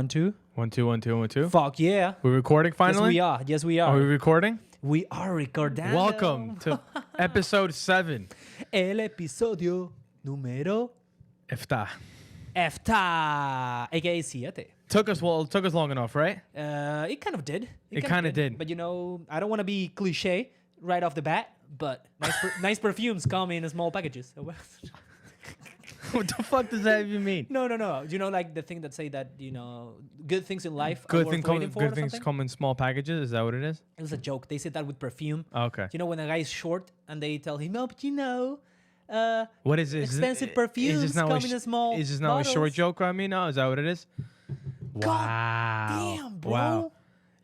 1 2. 1 2 1 2 1 2. Fuck yeah. We're recording finally? Yes, we are. Are we recording? We are recordando. Welcome to episode 7. El episodio número Ifta. EFTA, aka 7. Took us long enough, right? It kind of did. It kind of did. But you know, I don't want to be cliche right off the bat, but nice perfumes come in small packages. What the fuck does that even mean? No. You know, like the thing that say that, you know, good things in life Good are thing worth waiting for. Good things come in small packages. Is that what it is? It was a joke. They said that with perfume. Okay. You know, when a guy is short and they tell him, no, but you know, What is this? expensive perfumes come in small Is this now a short bottles. joke on me now? Is that what it is? God Wow. damn, bro. Wow.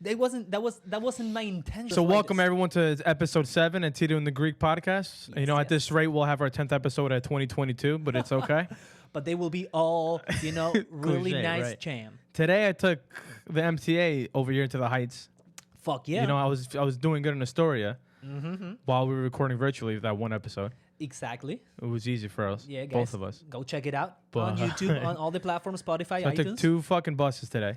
That wasn't my intention. So welcome everyone to episode 7 and Tito and the Greek podcast. Yes, you know, at yes. this rate, we'll have our 10th episode at 2022, but it's okay. But they will be all, you know, really Cliche, nice right. jam. Today I took the MTA over here to the Heights. Fuck yeah. You know, I was doing good in Astoria Mm-hmm. while we were recording virtually that one episode. Exactly. It was easy for us, Yeah, guys. both of us. Go check it out But- on YouTube, on all the platforms, Spotify, So I iTunes. took 2 fucking buses today,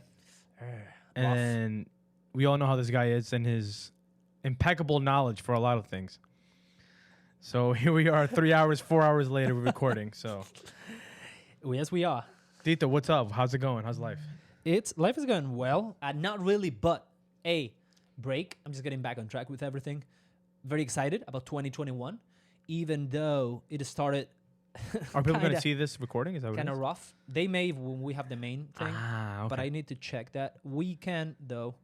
Rough. and we all know how this guy is and his impeccable knowledge for a lot of things. So here we are, 3 hours, 4 hours later, we're recording. So, Yes, we are. Tito, what's up? How's it going? How's life? Life is going well. Not really, but break. I'm just getting back on track with everything. Very excited about 2021, even though it started Are people going to kinda- see this recording? Is that what it kind is? of rough. They may when we have the main thing, Ah, okay. but I need to check that. We can though.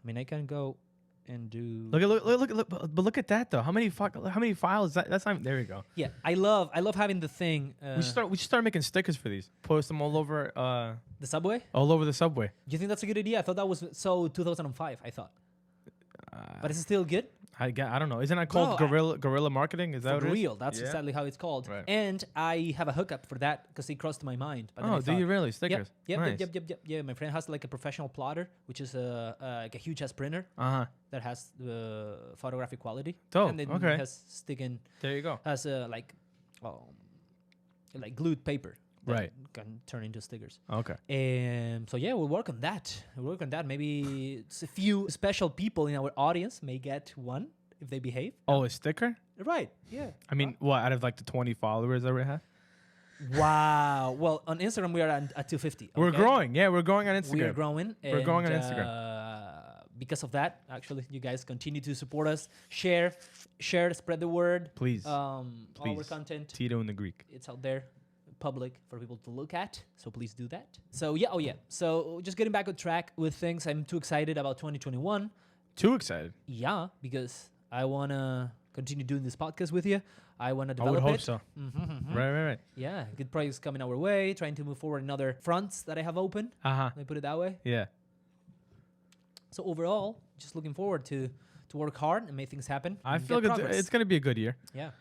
I mean, I can go and do. Look, but look at that though. How many files? That's not. There we go. Yeah, I love having the thing. We should start making stickers for these. Post them all over the subway. the subway. Do you think that's a good idea? I thought that was so 2005. I thought, but is it still good? I don't know. Isn't that called guerrilla marketing? Is that For what it is? real, that's Yeah. exactly how it's called. Right. And I have a hookup for that because it crossed my mind. But then I Oh, do thought, you really? Stickers. Yep, Nice. yep. Yeah, my friend has like a professional plotter, which is like a huge ass printer Uh-huh. that has the photographic quality. Dope, And then okay. it has sticking, There you go. has like glued paper. That Right. Can turn into stickers. Okay. And so yeah, we'll work on that. Maybe it's a few special people in our audience may get one if they behave. Oh, a sticker? Right. Yeah. I mean, what, out of like the 20 followers that we have? Wow. Well, on Instagram we are at 250. We're okay? growing. Yeah, we're growing on Instagram. We are growing. We're growing on and, Instagram. Because of that, actually, you guys continue to support us. Share, spread the word. Please. All our Please. content, Tito and the Greek. it's out there, public for people to look at. So please do that. So yeah, So just getting back on track with things. I'm too excited about 2021. Too excited. Yeah, because I wanna continue doing this podcast with you. I wanna I develop would hope it. so. Mm-hmm. Right. Yeah, good projects coming our way. Trying to move forward in other fronts that I have open. Uh-huh. Let me put it that way. Yeah. So overall, just looking forward to work hard and make things happen. I and feel get like progress. it's going to be a good year. Yeah.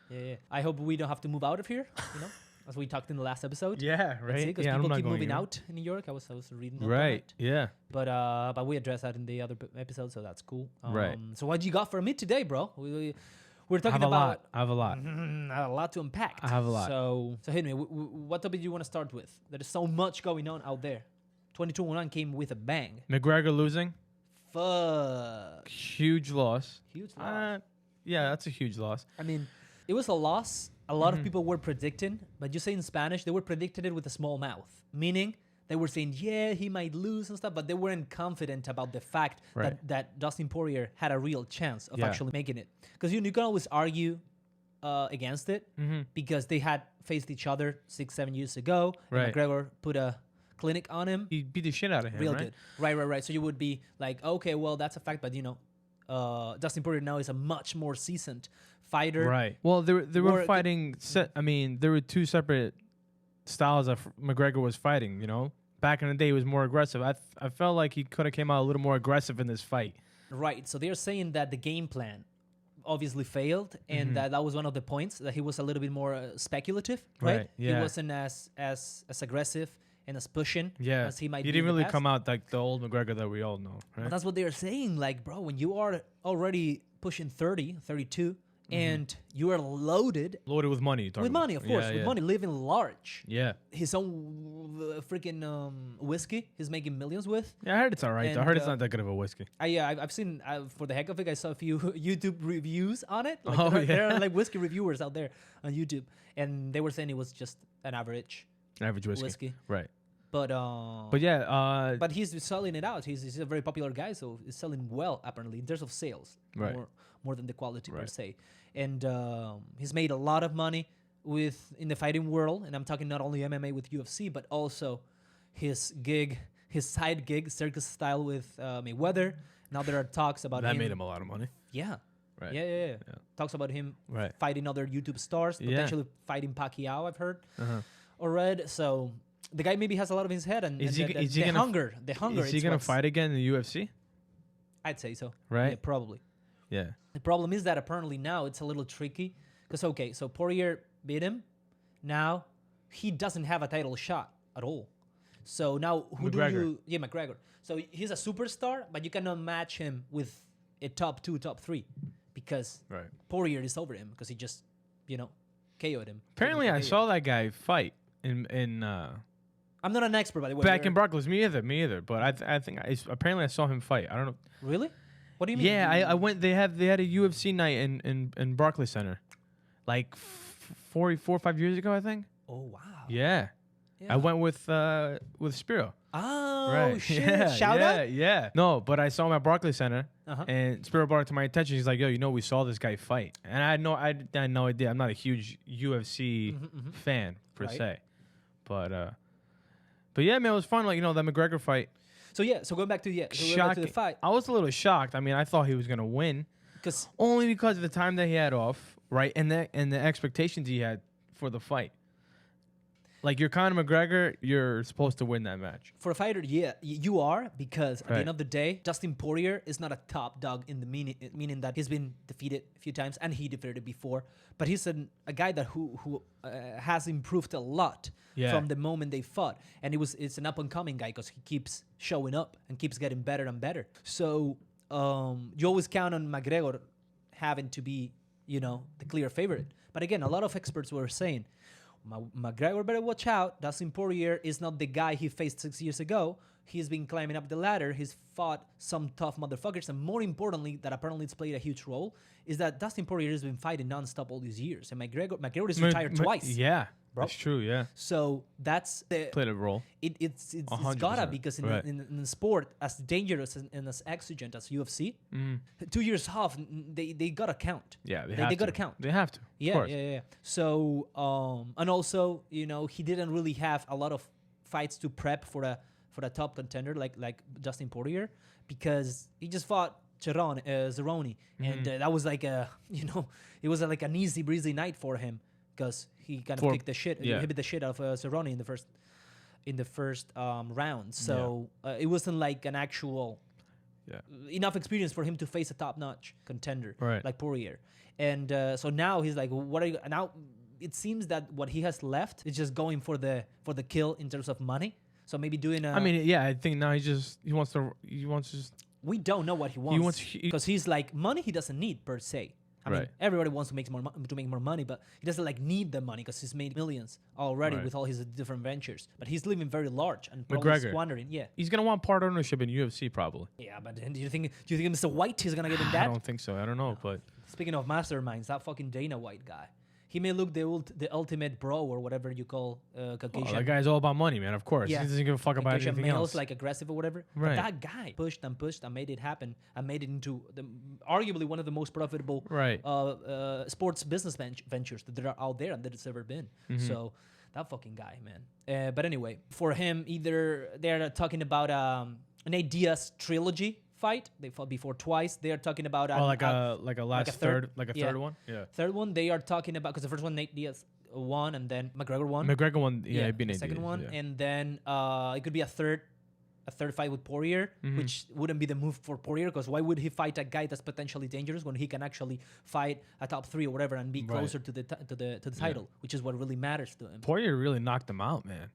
I hope we don't have to move out of here, you know, as we talked in the last episode. Yeah, right. Because Yeah, I'm people not keep going moving anywhere. out in New York. I was reading up on Right. it. Yeah. But we addressed that in the other episode, so that's cool. Right. So what you got for me today, bro? We're I talking have a about lot. I have a lot. a lot to unpack. I have a lot. So hit me. What topic do you want to start with? There is so much going on out there. 2021 came with a bang. McGregor losing. Fuck. Huge loss. Huge loss. Yeah, that's a huge loss. I mean, it was a loss a lot Mm-hmm. of people were predicting, but you say in Spanish, they were predicting it with a small mouth. Meaning, they were saying, yeah, he might lose and stuff, but they weren't confident about the fact Right. that Dustin Poirier had a real chance of Yeah. actually making it. Because you can always argue against it Mm-hmm. because they had faced each other 6-7 years ago. And Right. McGregor put a clinic on him. He beat the shit out of him, Real right? good. Right. So you would be like, okay, well, that's a fact, but you know, Dustin Poirier now is a much more seasoned fighter. Right. Well, they were More- fighting. I mean, there were 2 separate styles that McGregor was fighting. You know, back in the day, he was more aggressive. I felt like he could have came out a little more aggressive in this fight. Right. So they're saying that the game plan obviously failed, and that was one of the points that he was a little bit more speculative. Right. Right, yeah. He wasn't as aggressive and as pushing Yeah. as he might. He be in didn't the really past. come out like the old McGregor that we all know, But right? that's what they're saying. Like, bro, when you are already pushing 30, 32, and you are loaded Loaded with money. You're talking with about. money, of course, Yeah, with yeah. money, living large. Yeah. His own freaking whiskey he's making millions with. Yeah, I heard it's all right. I And, heard it's not that good of a whiskey. I've seen, for the heck of it, I saw a few YouTube reviews on it. Like, Oh, there yeah. are like whiskey reviewers out there on YouTube, and they were saying it was just an average Average whiskey. whiskey. Right. But But yeah, but he's selling it out. He's a very popular guy, so he's selling well apparently in terms of sales, Right. more than the quality per Right. se. And he's made a lot of money in the fighting world, and I'm talking not only MMA with UFC, but also his side gig, circus style with Mayweather. Now there are talks about that him. made him a lot of money. Yeah. Right. Yeah. Talks about him Right. fighting other YouTube stars, Yeah. potentially fighting Pacquiao, I've heard Uh-huh. or read. So the guy maybe has a lot of his head, and, Is and he- the, is he the gonna hunger. Is he it's gonna what's- fight again in the UFC? I'd say so. Right. Yeah, probably. Yeah. The problem is that apparently now it's a little tricky because so Poirier beat him. Now he doesn't have a title shot at all. So now who McGregor. do you? Yeah, McGregor. So he's a superstar, but you cannot match him with a top 2, top 3 because Right. Poirier is over him because he just KO'd him. Apparently, I KO'd. saw that guy fight in I'm not an expert, by the way. back in Barclays. Me either. But I think apparently I saw him fight. I don't know. Really? What do you mean? Yeah, I went. They had a UFC night in Barclays Center, like 4 or 5 years ago, I think. Oh wow. Yeah. I went with Spiro. Oh Right. shit! Yeah, Shout yeah, out. Yeah. No, but I saw him at Barclays Center, Uh-huh. and Spiro brought it to my attention. He's like, "Yo, we saw this guy fight," and I had no idea. I'm not a huge UFC fan per Right. se, but yeah, man, it was fun. Like that McGregor fight. So going back to so going back to Shocking. the fight, I was a little shocked. I mean, I thought he was gonna win, because only because of the time that he had off, right, and the expectations he had for the fight. Like you're Conor McGregor, you're supposed to win that match. for a fighter, you are, because at the Right. end of the day, Dustin Poirier is not a top dog in the meaning that he's been defeated a few times and he defeated before, but he's a guy that who has improved a lot Yeah. from the moment they fought, and it's an up and coming guy because he keeps showing up and keeps getting better and better. So you always count on McGregor having to be the clear favorite, but again, a lot of experts were saying, McGregor better watch out. Dustin Poirier is not the guy he faced 6 years ago. He's been climbing up the ladder. He's fought some tough motherfuckers. And more importantly, that apparently it's played a huge role, is that Dustin Poirier has been fighting nonstop all these years. And McGregor is retired twice. Yeah, bro. that's true. Yeah, So that's the... played a role. It's 100%, gotta, because right. in the sport, as dangerous and as exigent as UFC, 2 years off, they gotta count. Yeah, They have to. gotta count. They have to. Of Yeah, course. yeah. So, and also, he didn't really have a lot of fights to prep for a top contender like Dustin Poirier, because he just fought Cerrone, and that was like it was like an easy breezy night for him because he kind of kicked the shit, he beat the shit out of Cerrone in the first round. So it wasn't like an actual enough experience for him to face a top-notch contender like Poirier. And so now he's like, what are you now? It seems that what he has left is just going for the kill in terms of money. So maybe doing a... I mean, yeah, I think now he wants to just. We don't know what he wants, because he's like, money he doesn't need per se. I mean, everybody wants to make more money, but he doesn't like need the money because he's made millions already with all his different ventures. But he's living very large and probably squandering. Yeah, he's gonna want part ownership in UFC probably. Yeah, but do you think Mr. White is gonna get in that? I don't think so. I don't know, but speaking of masterminds, that fucking Dana White guy. He may look the ultimate bro or whatever you call Caucasian. that guy's all about money, man. Of course, he doesn't give a fuck about Caucasian anything males, else. like aggressive or whatever. Right. But that guy pushed and made it happen and made it into arguably one of the most profitable sports business ventures that there are out there and that it's ever been. So that fucking guy, man. But anyway, for him, either they're talking about an Nate Diaz trilogy fight. They fought before twice. They are talking about like a third one. Yeah. Third one, they are talking about, because the first one Nate Diaz won, and then McGregor won. McGregor won. Yeah, it'd be the Nate second Diaz, one, yeah. and then it could be a third fight with Poirier, which wouldn't be the move for Poirier, because why would he fight a guy that's potentially dangerous when he can actually fight a top 3 or whatever and be closer to the title, which is what really matters to him. Poirier really knocked him out, man.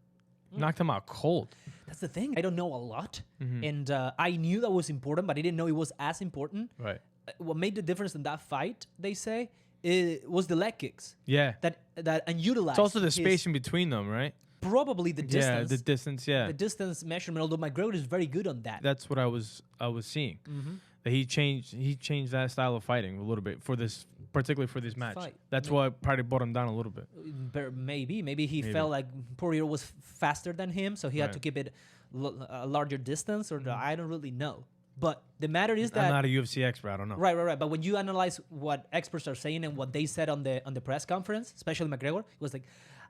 Knocked him out cold. That's the thing. I don't know a lot, and I knew that was important, but I didn't know it was as important. Right. What made the difference in that fight, they say, it was the leg kicks Yeah. that unutilized. It's also the space in between them, right? Probably the distance. Yeah, the distance. Yeah, The distance measurement. Although McGregor is very good on that. that's what I was seeing. Mm-hmm. That he changed that style of fighting a little bit for this, particularly for this match. Fight. That's why probably brought him down a little bit. Maybe he felt like Poirier was faster than him, so he had Right. to keep it a larger distance, or I don't really know. But the matter is that I'm not a UFC expert. I don't know. right. But when you analyze what experts are saying and what they said on the press conference, especially McGregor, it was like,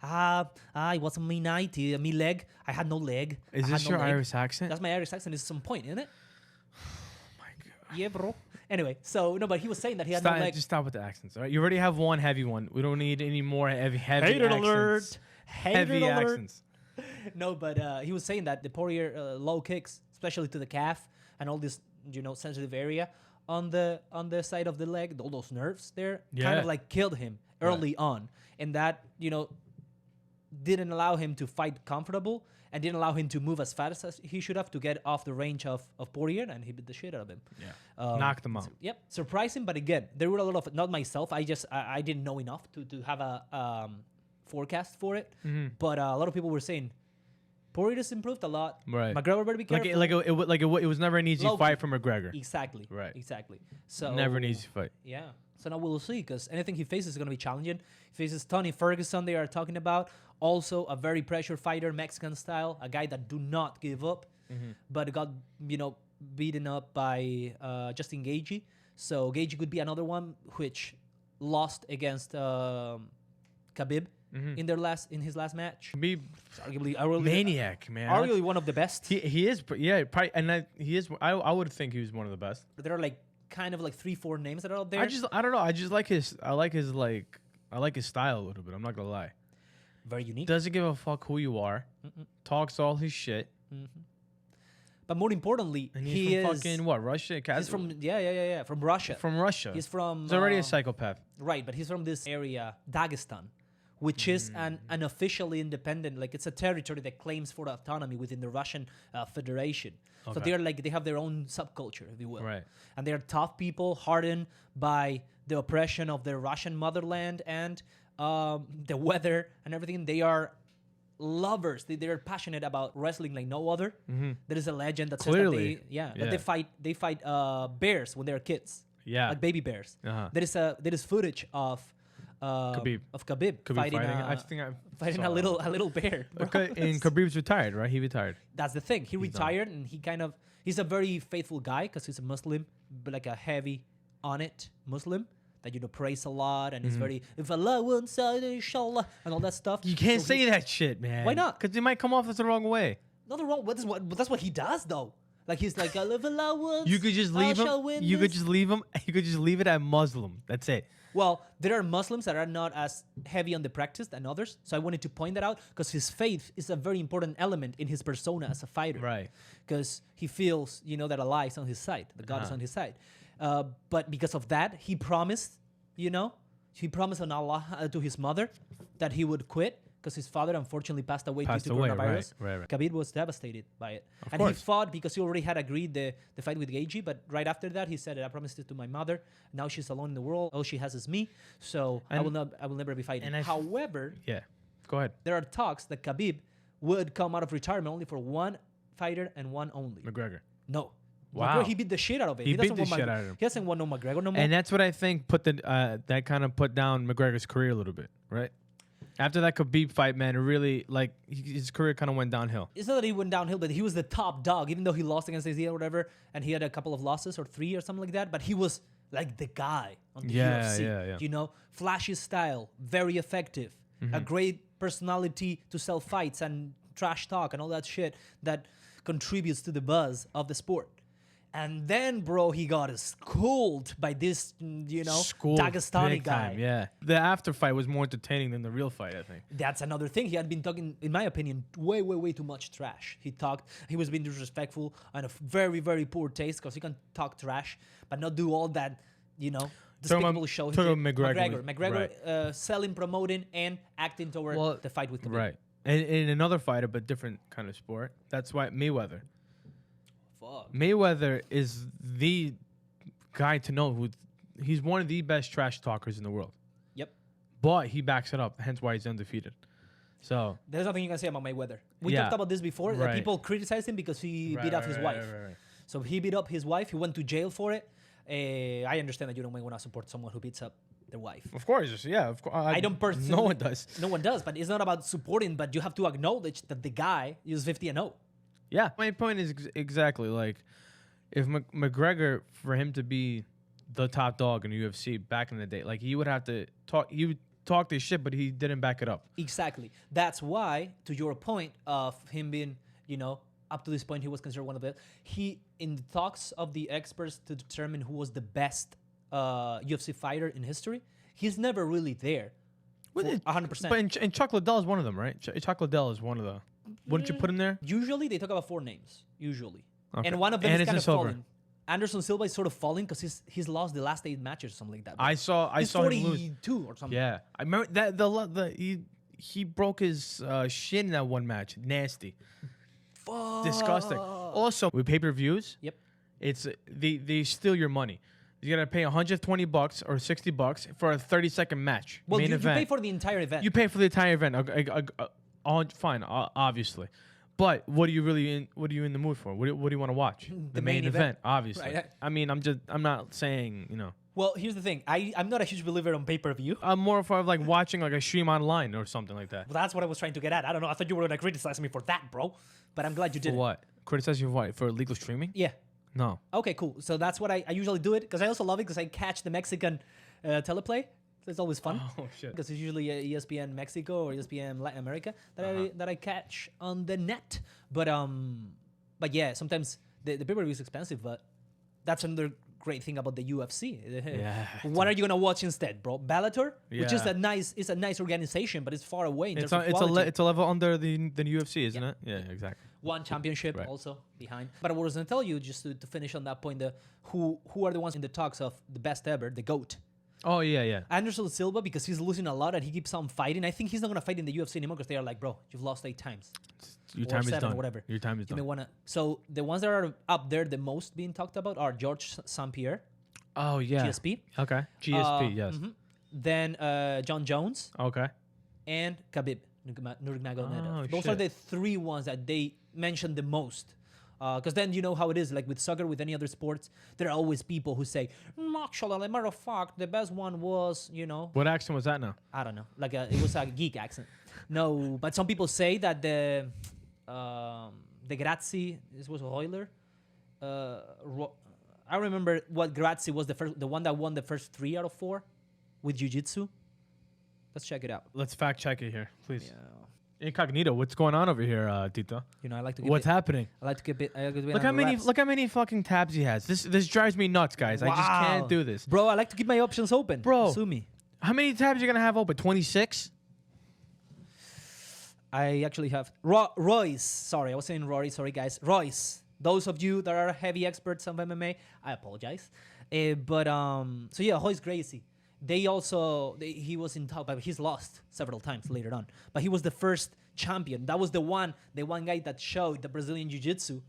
it wasn't me night, me leg. I had no leg. Is I this had no your leg." Irish accent? That's my Irish accent. It's some point, isn't it? Oh my god. Yeah, bro. Anyway, so no, but he was saying that he had no leg. Just stop with the accents. All right, you already have one heavy one. We don't need any more heavy Hater accents. alert. Hater Heavy alert. accents. No, but he was saying that the Poirier low kicks, especially to the calf and all this, sensitive area on the side of the leg, all those nerves there, kind Yeah. of like killed him early on, and that didn't allow him to fight comfortable and didn't allow him to move as fast as he should have to get off the range of Poirier, and he beat the shit out of him. Yeah, knocked him out. Yep, surprising, but again, there were a lot of not myself. I didn't know enough to have a forecast for it, but a lot of people were saying Poirier's improved a lot. Right. McGregor better be careful. It was never an easy Low-key. fight for McGregor. Exactly. Right. Exactly. So Never an easy fight. Yeah. So now we'll see, because anything he faces is going to be challenging. He faces Tony Ferguson. They are talking about also a very pressure fighter, Mexican style, a guy that do not give up, but got beaten up by Justin Gaethje. So Gaethje could be another one which lost against Khabib in his last match. Khabib, Arguably, maniac, man. arguably one of the best. He is, yeah, probably, and he is. I would think he was one of the best. There are like kind of like 3-4 names that are out there. I don't know. I just like his. I like his style a little bit. I'm not gonna lie. Very unique. Doesn't give a fuck who you are. Talks all his shit. But more importantly, And he he's from is fucking what? Russia? he's from from Russia. From Russia. He's from He's already a psychopath. right, but he's from this area, Dagestan, which is an officially independent, like it's a territory that claims for autonomy within the Russian Federation. So Okay. they're like they have their own subculture, if you will. Right. And they're tough people, hardened by the oppression of their Russian motherland and the weather and everything. They are lovers. They're passionate about wrestling like no other. There is a legend that Clearly. says that Yeah. that they fight bears when they're kids. Yeah. Like baby bears. Uh-huh. There is footage of Khabib Khabib fighting I think I fighting saw a little bear. bro. Okay, and Khabib's retired, right? He retired. That's the thing. He retired and he's a very faithful guy because he's a Muslim, but like a heavy on it Muslim that prays a lot and is very if Allah wants inshallah and all that stuff. You can't So say he's- that shit, man. Why not? Because it might come off as the wrong way. Nothing wrong. But that's what he does though. Like he's like if Allah wants, You could just I leave shall him. win You could this." just leave him. You could just leave it at Muslim. That's it. Well, there are Muslims that are not as heavy on the practice than others. So I wanted to point that out because his faith is a very important element in his persona as a fighter. Right. Because he feels, that Allah is on his side. The God is on his side. But because of that, he promised, on Allah to his mother that he would quit because his father unfortunately passed away due to coronavirus. right. Khabib was devastated by it. And course. he fought because he already had agreed the fight with Gaethje, but right after that he said, I promised it to my mother. Now she's alone in the world. All she has is me. So I will never be fighting. However, Yeah. Go ahead. there are talks that Khabib would come out of retirement only for one fighter and one only. McGregor. No. Wow. McGregor, he beat the shit out of it. He beat doesn't the want shit out of him. He doesn't want no McGregor no more. And that's what I think that kind of put down McGregor's career a little bit, right? After that Khabib fight, man, it really his career kind of went downhill. It's not that he went downhill, but he was the top dog, even though he lost against AZ or whatever, and he had a couple of losses or 3 or something like that. But he was like the guy on the UFC. Yeah. Flashy style, very effective, a great personality to sell fights and trash talk and all that shit that contributes to the buzz of the sport. And then, bro, he got schooled by this, Schooled Dagestani big guy. time, yeah. The after fight was more entertaining than the real fight, I think. That's another thing. He had been talking, in my opinion, way, way, way too much trash. He was being disrespectful and of very, very poor taste because he can talk trash, but not do all that, despicable show. talking about McGregor. McGregor selling, promoting, and acting toward the fight with Khabib. Right. And in another fighter, but different kind of sport. That's why Mayweather. Fuck. Mayweather is the guy to know who he's one of the best trash talkers in the world. Yep. But he backs it up, hence why he's undefeated. So There's nothing you can say about Mayweather. We Yeah. talked about this before. That Right. people criticized him because he beat up his wife. So he beat up his wife. He went to jail for it. I understand that you don't want to support someone who beats up their wife. Of course, yeah. Of course, I don't personally. No one does. No one does. But it's not about supporting. But you have to acknowledge that the guy is 50-0. Yeah. My point is exactly like if McGregor, for him to be the top dog in the UFC back in the day, like he would have to talk. He would talk this shit, but he didn't back it up. Exactly. That's why, to your point of him being, up to this point, he was considered one of the. He in the talks of the experts to determine who was the best UFC fighter in history. He's never really there. 100%. But and Chuck Liddell is one of them, right? Chuck Liddell is one of the. Wouldn't you put him there? Usually they talk about 4 names. Usually, Okay. and one of them is Anderson kind of Silva. falling. Anderson Silva is sort of falling because he's lost the last 8 matches or something like that. I saw he's him lose. 42 or something. Yeah, I remember that he broke his shin in that one match. Nasty, disgusting. Also, with pay-per-views, Yep. it's they steal your money. You gotta pay $120 or $60 for a 30-second match. Well, main you event. pay for the entire event. You pay for the entire event. Fine, obviously. But what are you in the mood for? What do you want to watch? The main event. Obviously. Right. I mean, I'm not saying, Well, here's the thing. I'm not a huge believer on pay-per-view. I'm more of like watching like a stream online or something like that. Well, that's what I was trying to get at. I don't know. I thought you were going to criticize me for that, bro. But I'm glad you For did. what? Criticize you for what? For illegal streaming? Yeah. No. Okay, cool. So that's what I usually do it because I also love it because I catch the Mexican teleplay. So it's always fun. Oh shit. Because it's usually ESPN Mexico or ESPN Latin America that I catch on the net. But yeah, sometimes the pay-per-view is expensive, but that's another great thing about the UFC. Yeah. What are you gonna watch instead, bro? Bellator, which is Yeah. a nice organization, but it's far away in It's terms of quality. it's a level under the UFC, isn't it? Yeah, exactly. One championship Right. also behind. But what I was gonna tell you, just to finish on that point, who are the ones in the talks of the best ever, the GOAT. Oh yeah. Anderson Silva, because he's losing a lot and he keeps on fighting. I think he's not gonna fight in the UFC anymore because they are like, bro, you've lost 8 times. Your Or time is 7 done. or whatever. Your time is You may done. wanna. So the ones that are up there the most being talked about are George St. Pierre, Oh yeah. GSP. Okay. GSP, yes. Mhm. Then John Jones Okay. and Khabib Nurmagomedov. Oh, Those are shit. the 3 ones that they mention the most. Because then you know how it is, like with soccer, with any other sports, there are always people who say, actually, as a matter of fact, the best one was, What accent was that now? I don't know, like it was a geek accent. No, but some people say that the Grazie, this was Euler. I remember what Grazie was the one that won the first 3 out of 4 with jiu-jitsu. Let's check it out. Let's fact check it here, please. Yeah. Incognito, what's going on over here, Tito? I like to keep What's it, happening? I like to keep it. I like to keep it Look on how the reps. many fucking tabs he has. This drives me nuts, guys. I just can't do this. Bro, I like to keep my options open. Bro. Sue me. How many tabs are you gonna have open? 26? I actually have Royce. Sorry, I was saying Rory. Sorry, guys. Royce. Those of you that are heavy experts of MMA, I apologize. So yeah, Royce Gracie. He was in top, but he's lost several times later on. But he was the first champion. That was the one guy that showed the Brazilian Jiu-Jitsu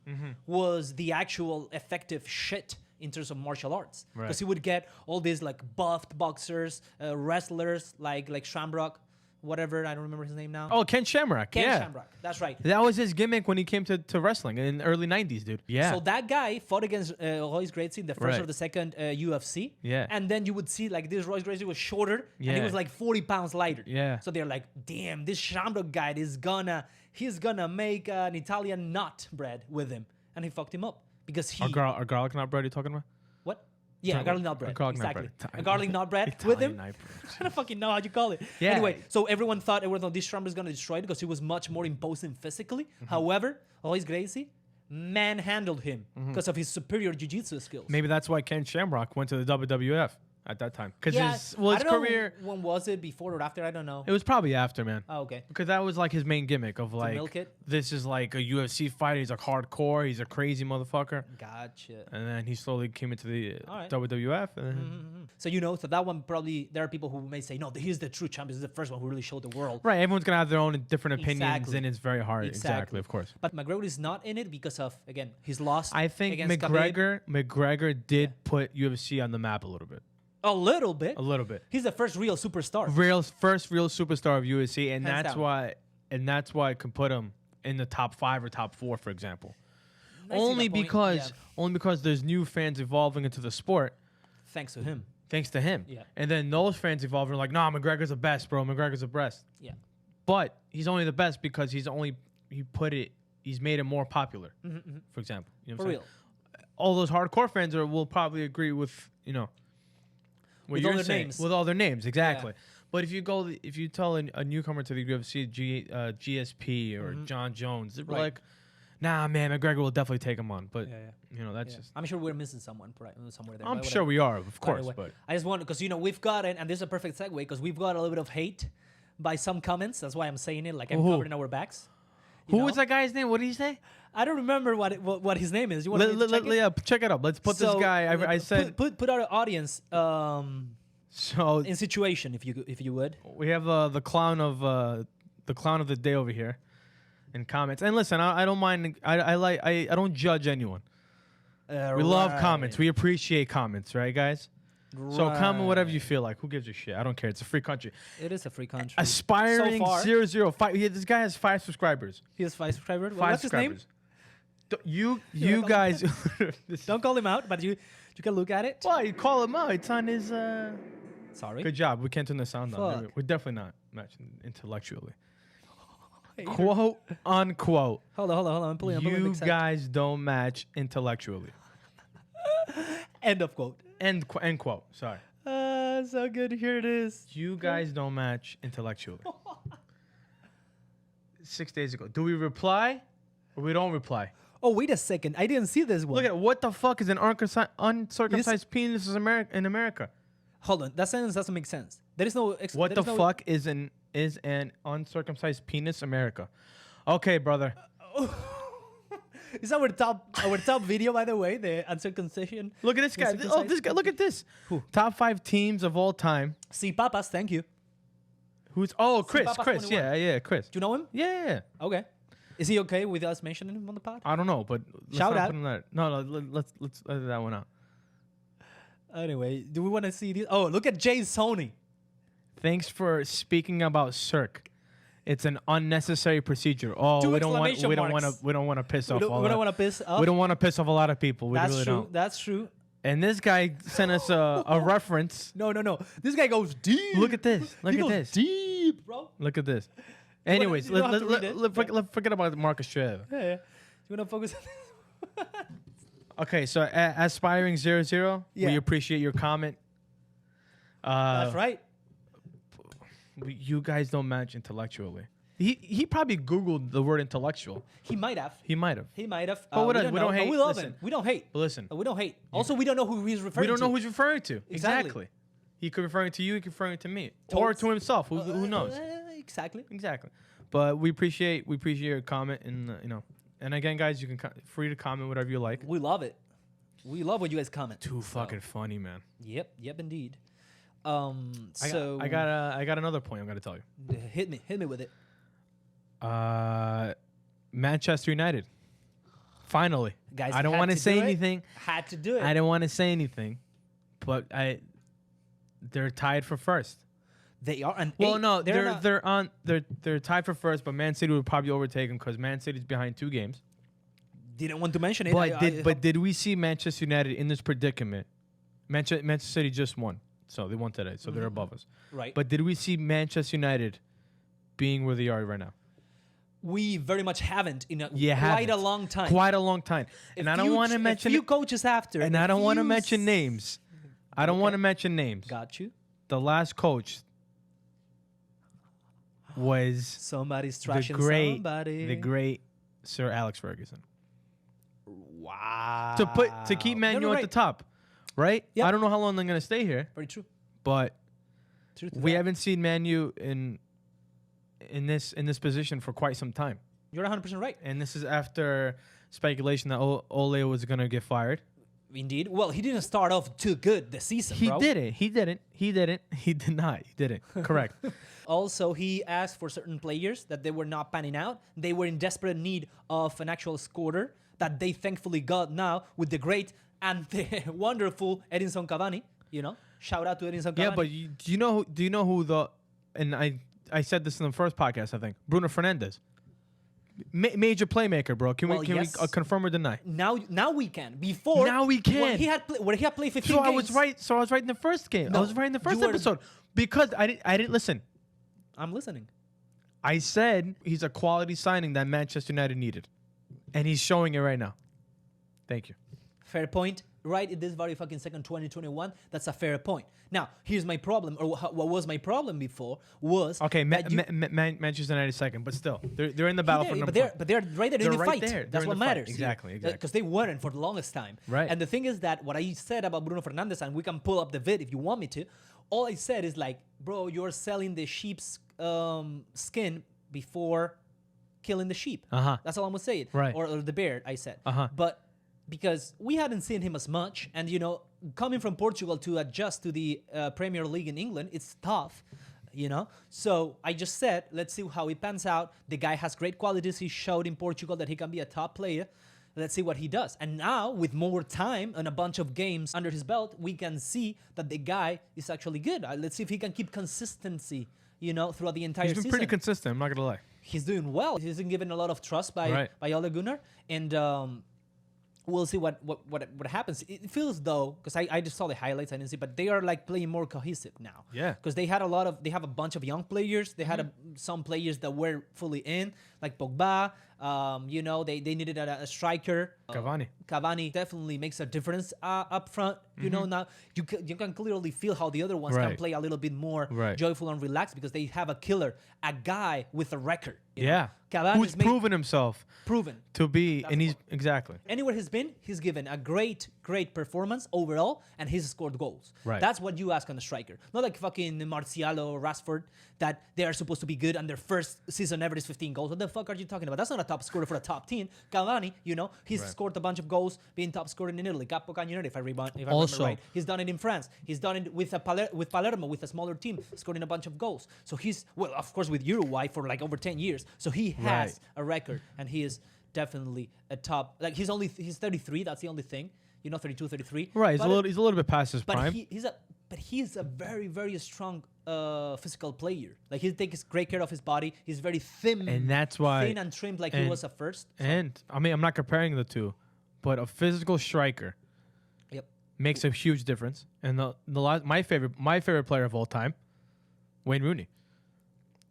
was the actual effective shit in terms of martial arts. Because Right. he would get all these like buffed boxers, wrestlers like Shamrock, whatever, I don't remember his name now. Oh, Ken Shamrock. Ken yeah. Shamrock, that's right. That was his gimmick when he came to wrestling in the early 90s, dude. Yeah. So that guy fought against Royce Gracie in the first Right. or the second UFC. Yeah. And then you would see like this Royce Gracie was shorter and he Yeah. was like 40 pounds lighter. Yeah. So they're like, damn, this Shamrock guy he's gonna make an Italian nut bread with him. And he fucked him up because he... Our garlic nut bread you talking about? What? Yeah, Talking garlic about- nut bread. garlic nut Exactly. bread. A garlic nut bread with Italian him. nut I don't fucking know how you call it. Yeah. Anyway, so everyone thought this Trump was going to destroy it because he was much more imposing physically. However, Royce Gracie manhandled him because of his superior jiu-jitsu skills. Maybe that's why Ken Shamrock went to the WWF at that time. Because Yeah, his I don't career, know when was it, before or after? I don't know. it was probably after, man. Oh, okay. Because that was like his main gimmick of like, milk it? this is like a UFC fighter. He's like hardcore. He's a crazy motherfucker. Gotcha. And then he slowly came into the All right. WWF. And then, So that one probably, there are people who may say, no, he's the true champion. This is the first one who really showed the world. right, everyone's going to have their own different opinions, Exactly. and it's very hard. Exactly, of course. But McGregor is not in it because of, again, his loss I think against Khabib. McGregor did put UFC on the map a little bit. A little bit. A little bit. He's the first real superstar. First real superstar of UFC, and Hands down. that's why I can put him in the top 5 or top 4, for example. I see the point, Only because there's new fans evolving into the sport. Thanks to him. Thanks to him. Yeah. And then those fans evolve and are like, nah, McGregor's the best, bro. McGregor's the best. Yeah. But he's only the best because he's made it more popular, for example. You know what For I'm real. saying? All those hardcore fans will probably agree with, what With you're all their saying. names. With all their names, exactly. But if you tell a newcomer to the UFC, GSP or John Jones, they're like, nah, man, McGregor will definitely take him on. But, that's just... I'm sure we're missing someone somewhere there. I'm sure we are, of course. Anyway, But I just want, because, we've got it, and this is a perfect segue, because we've got a little bit of hate by some comments. That's why I'm saying it, like I'm covering our backs. Who was that guy's name? What did he say? I don't remember what his name is. You want to check it? Yeah, check it up. Let's put this guy. I said put our audience so. in situation, if you would. We have the clown of the day over here in comments. And listen, I don't mind. I don't judge anyone. We love comments. We appreciate comments, right, guys? So comment whatever you feel like. Who gives a shit? I don't care. It's a free country. It is a free country. Aspiring So far, 005. Yeah, this guy has 5 subscribers. he has 5 subscribers. 5 What's his name? subscribers. You guys. Don't call him out, but you can look at it. Why you call him out? It's on his. Sorry. Good job. We can't turn the sound on. Fuck. We're definitely not matching intellectually. Hater. Quote unquote. Hold on. I'm pulling You guys don't match intellectually. End of quote. End quote. Sorry. So good. Here it is. You guys don't match intellectually. 6 days ago. Do we reply or we don't reply? Oh, wait a second. I didn't see this one. Look at what the fuck is an uncircumcised penis in America? Hold on. That sentence doesn't make sense. There is no. What the fuck is an uncircumcised penis America? Okay, brother. Is our top video, by the way, the uncircumcision? Look at this guy. Oh, this guy. Look at this. Who? Top 5 teams of all time. Si Papas, thank you. Who's? Oh, Chris. Papas Chris. 21. Yeah, Chris. Do you know him? Yeah. Okay. Is he okay with us mentioning him on the pod? I don't know, but let's Shout not out. put him there. No, let's edit that one out. Anyway, do we want to see this? Oh, look at Jay Sony. Thanks for speaking about Cirque. It's an unnecessary procedure. Oh, 2 we don't want marks. to piss off. We don't want to piss off. We don't want to piss off a lot of people. We That's really true. don't. That's true. And this guy sent us a reference. No. This guy goes deep. Look at this. Look He at goes this. deep, bro. Look at this. Anyways, you don't have to read it. let's forget about Marcus Shea. Yeah. You want to focus on Okay, so aspiring 00, Yeah. we appreciate your comment. That's right. You guys don't match intellectually. He probably Googled the word intellectual. He might have. He might have. But we don't hate. We love Listen. him. We don't hate. But listen, We don't hate. Also, we don't know who he's referring we to. don't know who he's referring to. Exactly. Exactly. He could be referring to you. He could be referring to me, or to himself. Who knows? Exactly. Exactly. But we appreciate your comment, and and again, guys, you can free to comment whatever you like. We love it. We love when you guys comment. Too fucking funny, man. Yep, indeed. I got another point I'm gonna tell you. Hit me with it. Manchester United. Finally, Guys, I don't had want to to say do it. anything. Had to do it. I didn't want to say anything, but they're tied for first. They are. And Well, no, not- they're tied for first, but Man City would probably overtake them because Man City's behind 2 games. Didn't want to mention it. But did we see Manchester United in this predicament? Manchester City just won, so they won today, so they're above us. Right. But did we see Manchester United being where they are right now? We very much haven't in a haven't. a long time. Quite a long time. And I don't want to mention a few coaches after. and I don't want to mention names. I don't want to Okay. mention names. Got you. The last coach was Somebody's the trashing somebody. great Sir Alex Ferguson. Wow. To keep Man U at the top, right? Yep. I don't know how long they're gonna stay here, Very true. but True to we that. haven't seen Man U in this position for quite some time. You're 100% right. And this is after speculation that Ole was gonna get fired. Indeed. Well, he didn't start off too good the season, He bro. didn't. He did not. He didn't. Correct. Also, he asked for certain players that they were not panning out. They were in desperate need of an actual scorer that they thankfully got now with the great and the wonderful Edinson Cavani, Shout out to Edinson Cavani. Yeah, but do you know who the and I said this in the first podcast, I think. Bruno Fernandes. Major playmaker, bro. Can we confirm or deny? Now we can. Before now we can. When he had played 15 so games. I was right. So I was right in the first game. No, I was right in the first episode because I didn't listen. I'm listening. I said he's a quality signing that Manchester United needed, and he's showing it right now. Thank you. Fair point. Right in this very fucking second, 2021, that's a fair point. Now, here's my problem, or what was my problem before was okay. Manchester United second, but still, they're in the battle for number. But they're right there in the fight. There. That's what matters. Exactly. Because they weren't for the longest time. Right. And the thing is that what I said about Bruno Fernandes, and we can pull up the vid if you want me to. All I said is like, bro, you're selling the sheep's skin before killing the sheep. That's all I'm gonna say. Right. Or the bear. I said. But. Because we hadn't seen him as much, and coming from Portugal to adjust to the Premier League in England, it's tough, So I just said, let's see how he pans out. The guy has great qualities. He showed in Portugal that he can be a top player. Let's see what he does. And now, with more time and a bunch of games under his belt, we can see that the guy is actually good. Let's see if he can keep consistency, throughout the entire season. He's been pretty consistent. I'm not gonna lie. He's doing well. He's been given a lot of trust by Ole Gunnar, and. We'll see what happens. It feels though, because I just saw the highlights, I didn't see, but they are like playing more cohesive now. Yeah. Because they have a bunch of young players. They had some players that were fully in, like Pogba. They needed a striker. Cavani definitely makes a difference up front. Now you can clearly feel how the other ones can play a little bit more joyful and relaxed because they have a killer, a guy with a record. Cavani who's proven himself to be, and he's exactly anywhere he's been, he's given a great performance overall, and he's scored goals. That's what you ask on a striker, not like fucking Martial or Rashford that they are supposed to be good and their first season ever is 15 goals. What the fuck are you talking about? That's not a top scorer for a top team. Cavani, he's scored a bunch of goals, being top scorer in Italy, Capo Cagnoneri, if I remember right. He's done it in France. He's done it with Palermo, with a smaller team, scoring a bunch of goals. So he's of course with Uruguay for like over 10 years. So he has a record, and he is definitely a top. Like he's 33. That's the only thing. 32, 33. Right. He's a little bit past his prime. But he's a very, very strong physical player. Like he takes great care of his body. He's very thin, and that's why thin and trimmed, like he was at first. So. And I mean, I'm not comparing the two, but a physical striker, makes a huge difference. And my favorite player of all time, Wayne Rooney,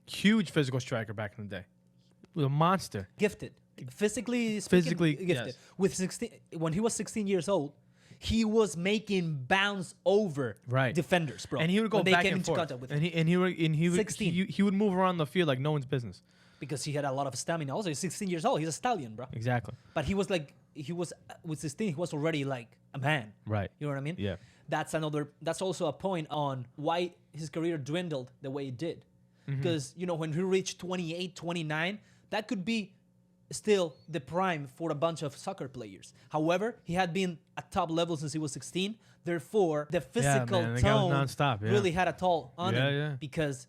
huge physical striker back in the day, a monster, gifted, physically gifted. Yes. When he was 16 years old, he was making bounce over defenders, bro. And he would go back and forth. And he would move around the field like no one's business. Because he had a lot of stamina. Also, he's 16 years old. He's a stallion, bro. Exactly. But with 16, he was already like a man. Right. You know what I mean? Yeah. That's also a point on why his career dwindled the way it did. Because, when he reached 28, 29, that could be still the prime for a bunch of soccer players. However, he had been at top level since he was 16. Therefore, the physical tone really had a toll on him because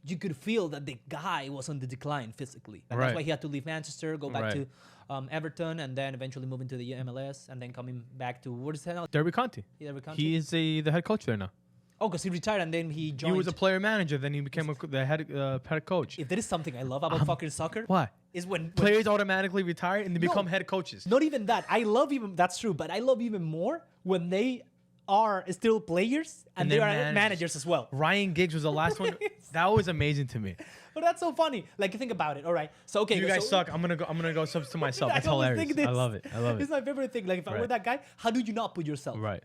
you could feel that the guy was on the decline physically. And that's why he had to leave Manchester, go back to Everton, and then eventually move into the MLS, and then coming back to, what is that now? Derby County. Derby County. He is the head coach there now. Oh, because he retired and then he joined. He was a player manager, then he became the head coach. If there is something I love about fucking soccer, why? Is when players automatically retire and they become head coaches. Not even that. That's true, but I love even more when they are still players and they are managers as well. Ryan Giggs was the last one. That was amazing to me. But that's so funny. Like, you think about it. All right. So okay, you guys suck. I'm gonna go sub to myself. That's hilarious. I love it. It's my favorite thing. Like, if I were that guy, how do you not put yourself? Right.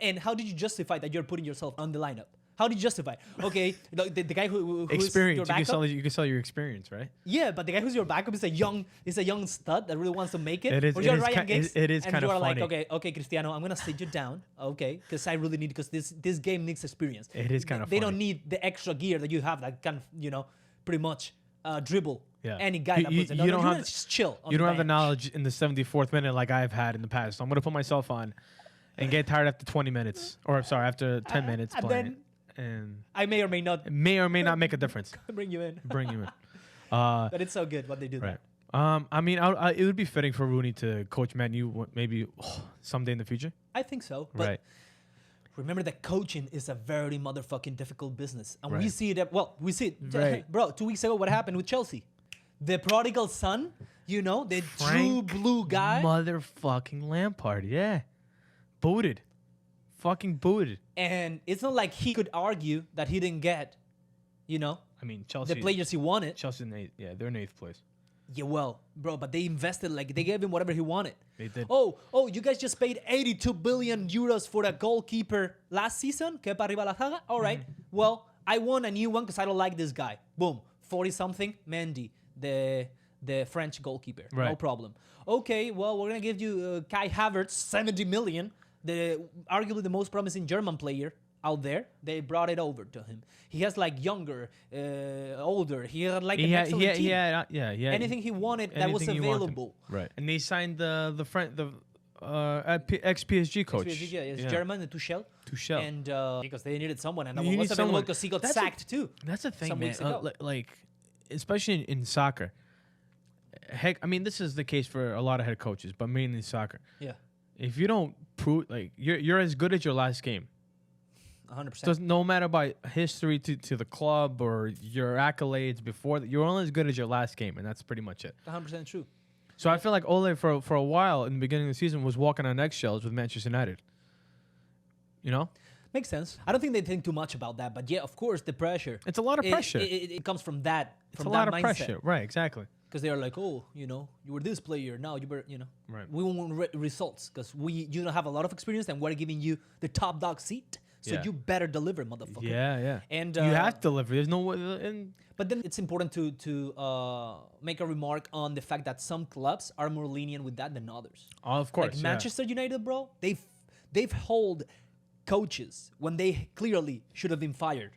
And how did you justify that you're putting yourself on the lineup? How did you justify? Okay, the guy who's experience. Your backup, you can sell your experience, right? Yeah, but the guy who's your backup is a young stud that really wants to make it. It is. Or you're Ryan Giggs, it is and kind of you're funny. like, okay, Cristiano, I'm gonna sit you down, okay, because I really need, because this game needs experience. It is kind of. They don't need the extra gear that you have that can, pretty much dribble any guy that puts it. You don't have just chill. You don't have the knowledge in the 74th minute like I've had in the past. So I'm gonna put myself on and get tired after 20 minutes, or sorry, after 10 minutes playing. And I may or may not make a difference. Bring you in. But it's so good what they do. Right. I mean, it would be fitting for Rooney to coach ManU maybe someday in the future. I think so. But remember that coaching is a very motherfucking difficult business. And we Right. see it, we see it. Right. Bro, 2 weeks ago, what happened with Chelsea? The prodigal son, the true Frank blue guy. Motherfucking Lampard, yeah. Booted. Fucking booted. And it's not like he could argue that he didn't get, I mean, Chelsea. the players he wanted. Chelsea's in eighth. Yeah, they're in eighth place. Yeah, well, bro, but they invested, they gave him whatever he wanted. They did. Oh, you guys just paid 82 billion euros for a goalkeeper last season? Que para arriba la saga? All right. Well, I want a new one because I don't like this guy. Boom. 40-something, Mendy, the French goalkeeper. No Right. problem. Okay, well, we're going to give you Kai Havertz, 70 million, arguably the most promising German player out there. They brought it over to him. He has younger, older. He had the next team. Anything he wanted that was anything he wanted. available. Right. And they signed the ex PSG coach. PSG, yeah, it's German, the Tuchel. Tuchel. And because they needed someone, and that You one need was available someone. because he got That's sacked too. That's the thing, some man. weeks ago. Especially in soccer. Heck, I mean, this is the case for a lot of head coaches, but mainly soccer. Yeah, If you don't prove, you're as good as your last game. 100%. No matter about history to the club or your accolades before, you're only as good as your last game, and that's pretty much it. 100% true. So I feel like Ole for a while in the beginning of the season was walking on eggshells with Manchester United. You know, Makes sense. I don't think they think too much about that, but yeah, of course, the pressure. it's a lot of pressure. It comes from that. It's From a lot that of mindset. pressure, right? Exactly. Because they are like, oh, you were this player. Now you were, Right. we want results because you don't have a lot of experience, and we're giving you the top dog seat. So Yeah. you better deliver, motherfucker. Yeah. And You have to deliver. There's no way. And But then it's important to make a remark on the fact that some clubs are more lenient with that than others. of course, Like Manchester United, bro, they've hold coaches when they clearly should have been fired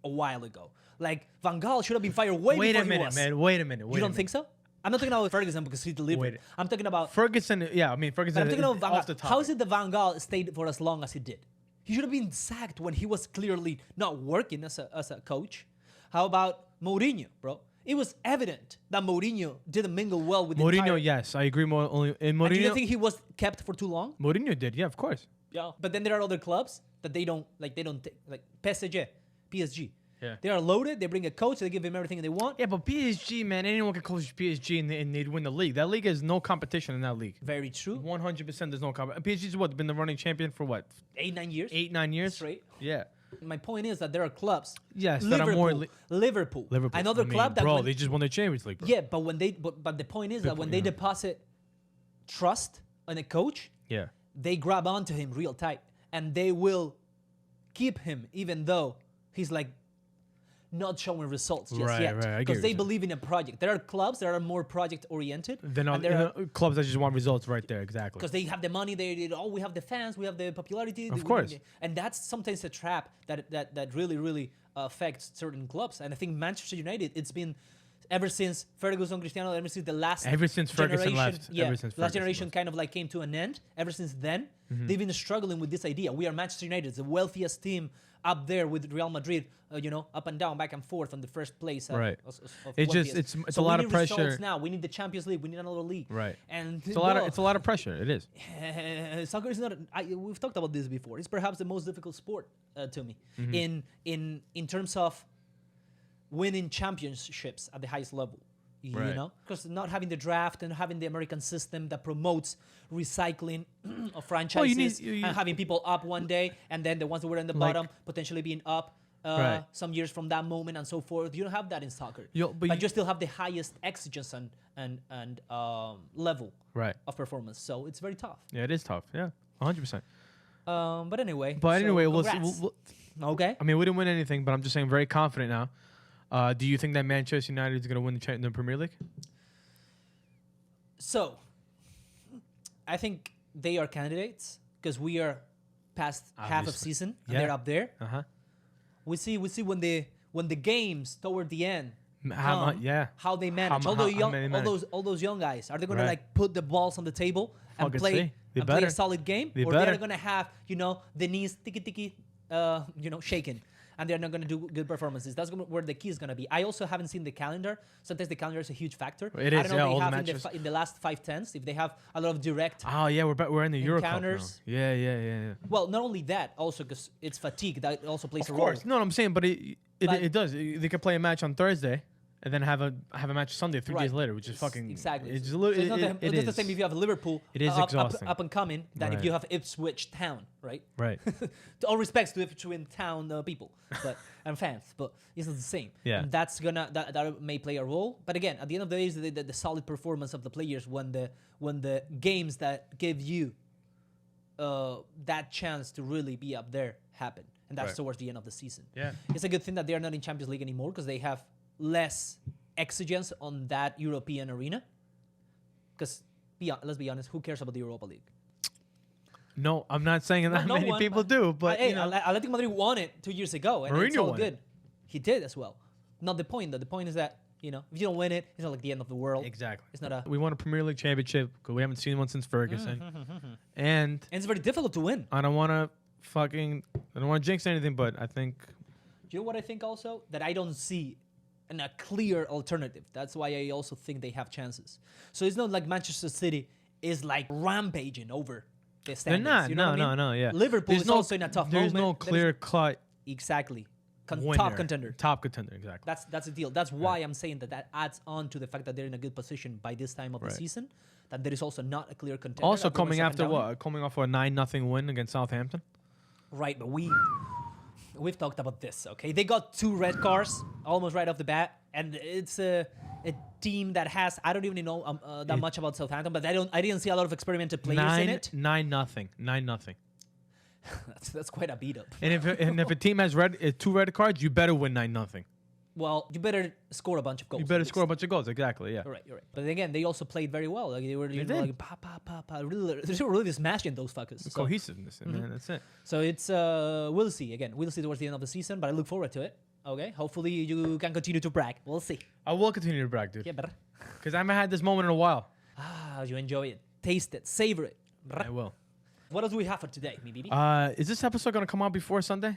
a while ago. Like Van Gaal should have been fired way Wait before a minute, he was. man. Wait a minute. You don't think so? I'm not talking about Ferguson because he delivered. Wait. I'm talking about. Ferguson? Yeah, I mean Ferguson. But I'm talking about Van off the Gaal. top. How is it that Van Gaal stayed for as long as he did? He should have been sacked when he was clearly not working as a coach. How about Mourinho, bro? It was evident that Mourinho didn't mingle well with the Mourinho? entire... Yes, I agree. More only in And do you Mourinho. think he was kept for too long? Mourinho did. Yeah, of course. Yeah. But then there are other clubs that they don't take, like PSG. Yeah. They are loaded. They bring a coach. They give him everything they want. Yeah, but PSG, man, anyone can coach PSG and they'd win the league. That league has no competition in that league. Very true. 100%. There's no competition. PSG's been the running champion for what? 8-9 years. 8-9 years Straight. Yeah. My point is that there are clubs. Yes, that are more Liverpool. Liverpool. Another I mean, club that bro, when- they just won the Champions League, bro. yeah, but but the point is that when they deposit trust in a coach, Yeah. they grab onto him real tight, and they will keep him even though he's not showing results just Right, yet right, I get because what they you're believe in a project. There are clubs that are more project oriented, Then and there are clubs that just want results right there. Exactly. because they have the money. We have the fans, we have the popularity. Of course. And that's sometimes a trap that really affects certain clubs. And I think Manchester United, it's been ever since Ferguson, Cristiano, ever since the last Ever since Ferguson generation, left. yeah, Ever since last Ferguson generation left. kind of came to an end. Ever since then, they've been struggling with this idea. We are Manchester United, the wealthiest team up there with Real Madrid, up and down, back and forth on the first place. Right. Of It's just- wealthiest. it's So a lot we of need results pressure. now. We need the Champions League. We need another league. Right. And It's a lot of pressure. It is. soccer is not. We've talked about this before. It's perhaps the most difficult sport to me in terms of winning championships at the highest level. You Right. know, because not having the draft and having the American system that promotes recycling of franchises you- and having people up one day and then the ones that were in the bottom potentially being up Right. some years from that moment and so forth. You don't have that in soccer, But but you- you still have the highest exigence and level Right. of performance. So it's very tough. Yeah, it is tough. Yeah, 100%. But anyway. But so anyway, congrats. okay. I mean, we didn't win anything, but I'm just saying, very confident now. Do you think that Manchester United is going to win the Premier League? So, I think they are candidates because we are past half of Obviously. season and Yeah. they're up there. Uh huh. We see when the games toward the end. How How they manage. How- all, the how young, many all manage. those all those young guys. Are they gonna Right. put the balls on the table and Fucking play see. They play a better. solid game, They or better. they're gonna have the knees tiki tiki shaking. and they're not going to do good performances. That's where the key is going to be. I also haven't seen the calendar. Sometimes the calendar is a huge factor. It I is, don't know all if the they have matches. in the last 5/10s, if they have a lot of direct. Oh yeah, we're in the Euro Cup now. Encounters. Yeah. Well, not only that, also because it's fatigue that also plays Of a role. course, no, I'm saying, but But- it does. They could play a match on Thursday and then have a match Sunday 3 days Right. later, which is fucking Exactly. It's a So little. it's not It the is same if you have Liverpool It is exhausting. up and coming than if Right. you have Ipswich Town, right? right. To all respects to Ipswich Town people, but and fans, but it's not the same. Yeah. And that may play a role. But again, at the end of the day, is the solid performance of the players when the games that give you that chance to really be up there happen, and that's Right. towards the end of the season. Yeah. It's a good thing that they are not in Champions League anymore because they have less exigence on that European arena. Because let's be honest, who cares about the Europa League? No, I'm not saying that No many one, people do, but hey, you know, Atletico Madrid won it 2 years ago, and it's Mourinho all won good. it. He did as well. Not the point, though. The point is that if you don't win it, it's not like the end of the world. exactly. It's not a. We won a Premier League championship because we haven't seen one since Ferguson, and And it's very difficult to win. I don't want to jinx anything, but I think Do you know what I think also? That I don't see a clear alternative. That's why I also think they have chances. So it's not like Manchester City is like rampaging over the they're standings. not. You know what I mean? No, yeah. Liverpool There's is no- also in a tough There's moment. no clear cut Exactly. winner. Top contender. Top contender, exactly. That's the deal. That's why I'm saying that adds on to the fact that they're in a good position by this time of the Right. season. That there is also not a clear contender. Also that coming goes up and after down. what? Coming off a 9-0 win against Southampton. Right, but we've talked about this. Okay, they got 2 red cards almost right off the bat, and it's a team that has I don't even know that much about Southampton, but I didn't see a lot of experimented players in it. 9-0. 9-0. That's quite a beat up. And if a team has 2 red cards, you better win 9-0. Well, you better score a bunch of goals. You better at score a least. bunch of goals. Exactly. Yeah. You're right. But again, they also played very well. Like they were did. like really, they were really smashing those fuckers. The So, cohesiveness, man. That's it. so it's we'll see again. We'll see towards the end of the season, but I look forward to it. Okay, hopefully you can continue to brag. We'll see. I will continue to brag, dude. Yeah, brr. Because I haven't had this moment in a while. You enjoy it, taste it, savor it. Brr. I will. What else do we have for today, mi baby? Is this episode going to come out before Sunday?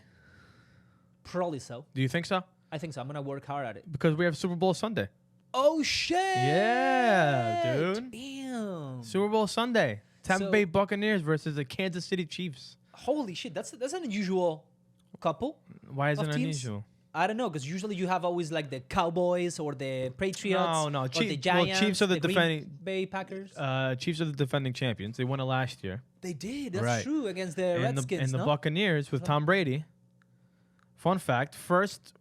Probably so. Do you think so? I think so. I'm gonna work hard at it. Because we have Super Bowl Sunday. Oh shit! Yeah, dude. Damn. Super Bowl Sunday. Tampa So- Bay Buccaneers versus the Kansas City Chiefs. Holy shit! That's an unusual couple. Why is Of it teams? unusual? I don't know, because usually you have always like the Cowboys or the Patriots. No. Or the Well, Giants. Chiefs are the Green defending- Bay Packers. Chiefs are the defending champions. They won it last year. They did. That's right. true against the And Redskins. the no? Buccaneers with Tom Brady. Fun fact: first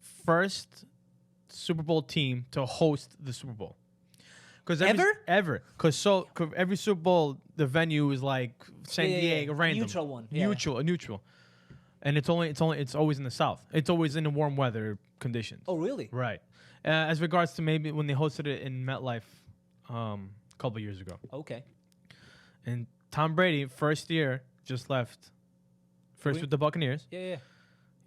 Super Bowl team to host the Super Bowl. Because ever. Because every Super Bowl the venue is like San Diego, random, neutral one. Yeah. neutral, and it's always in the South. It's always in the warm weather conditions. Oh really? Right. As regards to maybe when they hosted it in MetLife a couple years ago. Okay. And Tom Brady, first year, just left. First with the Buccaneers. Yeah.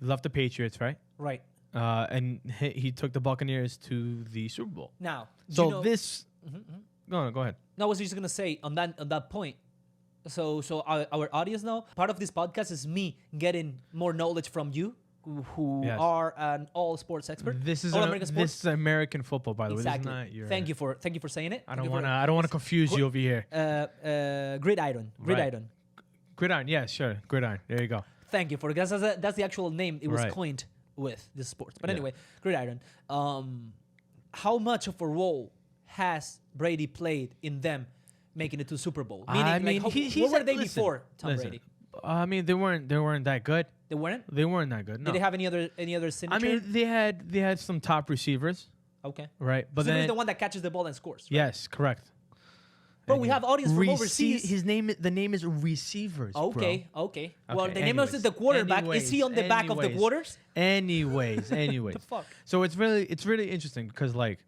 He left the Patriots, right? Right. And he took the Buccaneers to the Super Bowl. Now. do So you know- this... No, go ahead. No, I was just gonna say on that point. So our audience know part of this podcast is me getting more knowledge from you, who Yes. are an all sports expert. This is all American sports. this is American football, by the way. This Exactly. is not your... Thank you for saying it. I don't want to confuse you over here. Gridiron. Gridiron, yeah, sure. Gridiron. There you go. Thank you for that's the actual name it was Right. coined with this sports. But Yeah. anyway, gridiron. How much of a role has Brady played in them making it to Super Bowl? Meaning, I mean, like, he's what were had- they listen, before Tom listen. Brady? I mean, they weren't that good. They weren't. They weren't that good. No. Did they have any other signature? I mean, they had some top receivers, okay. right? But Zimmer then is the one that catches the ball and scores. Right? yes, correct. Bro, And we he- have audience from overseas. The name is receivers. Okay. Bro. Okay. Well, Okay, the name of anyways, the quarterback is he on the back of the anyways. quarters? Anyways. The fuck. So it's really interesting because like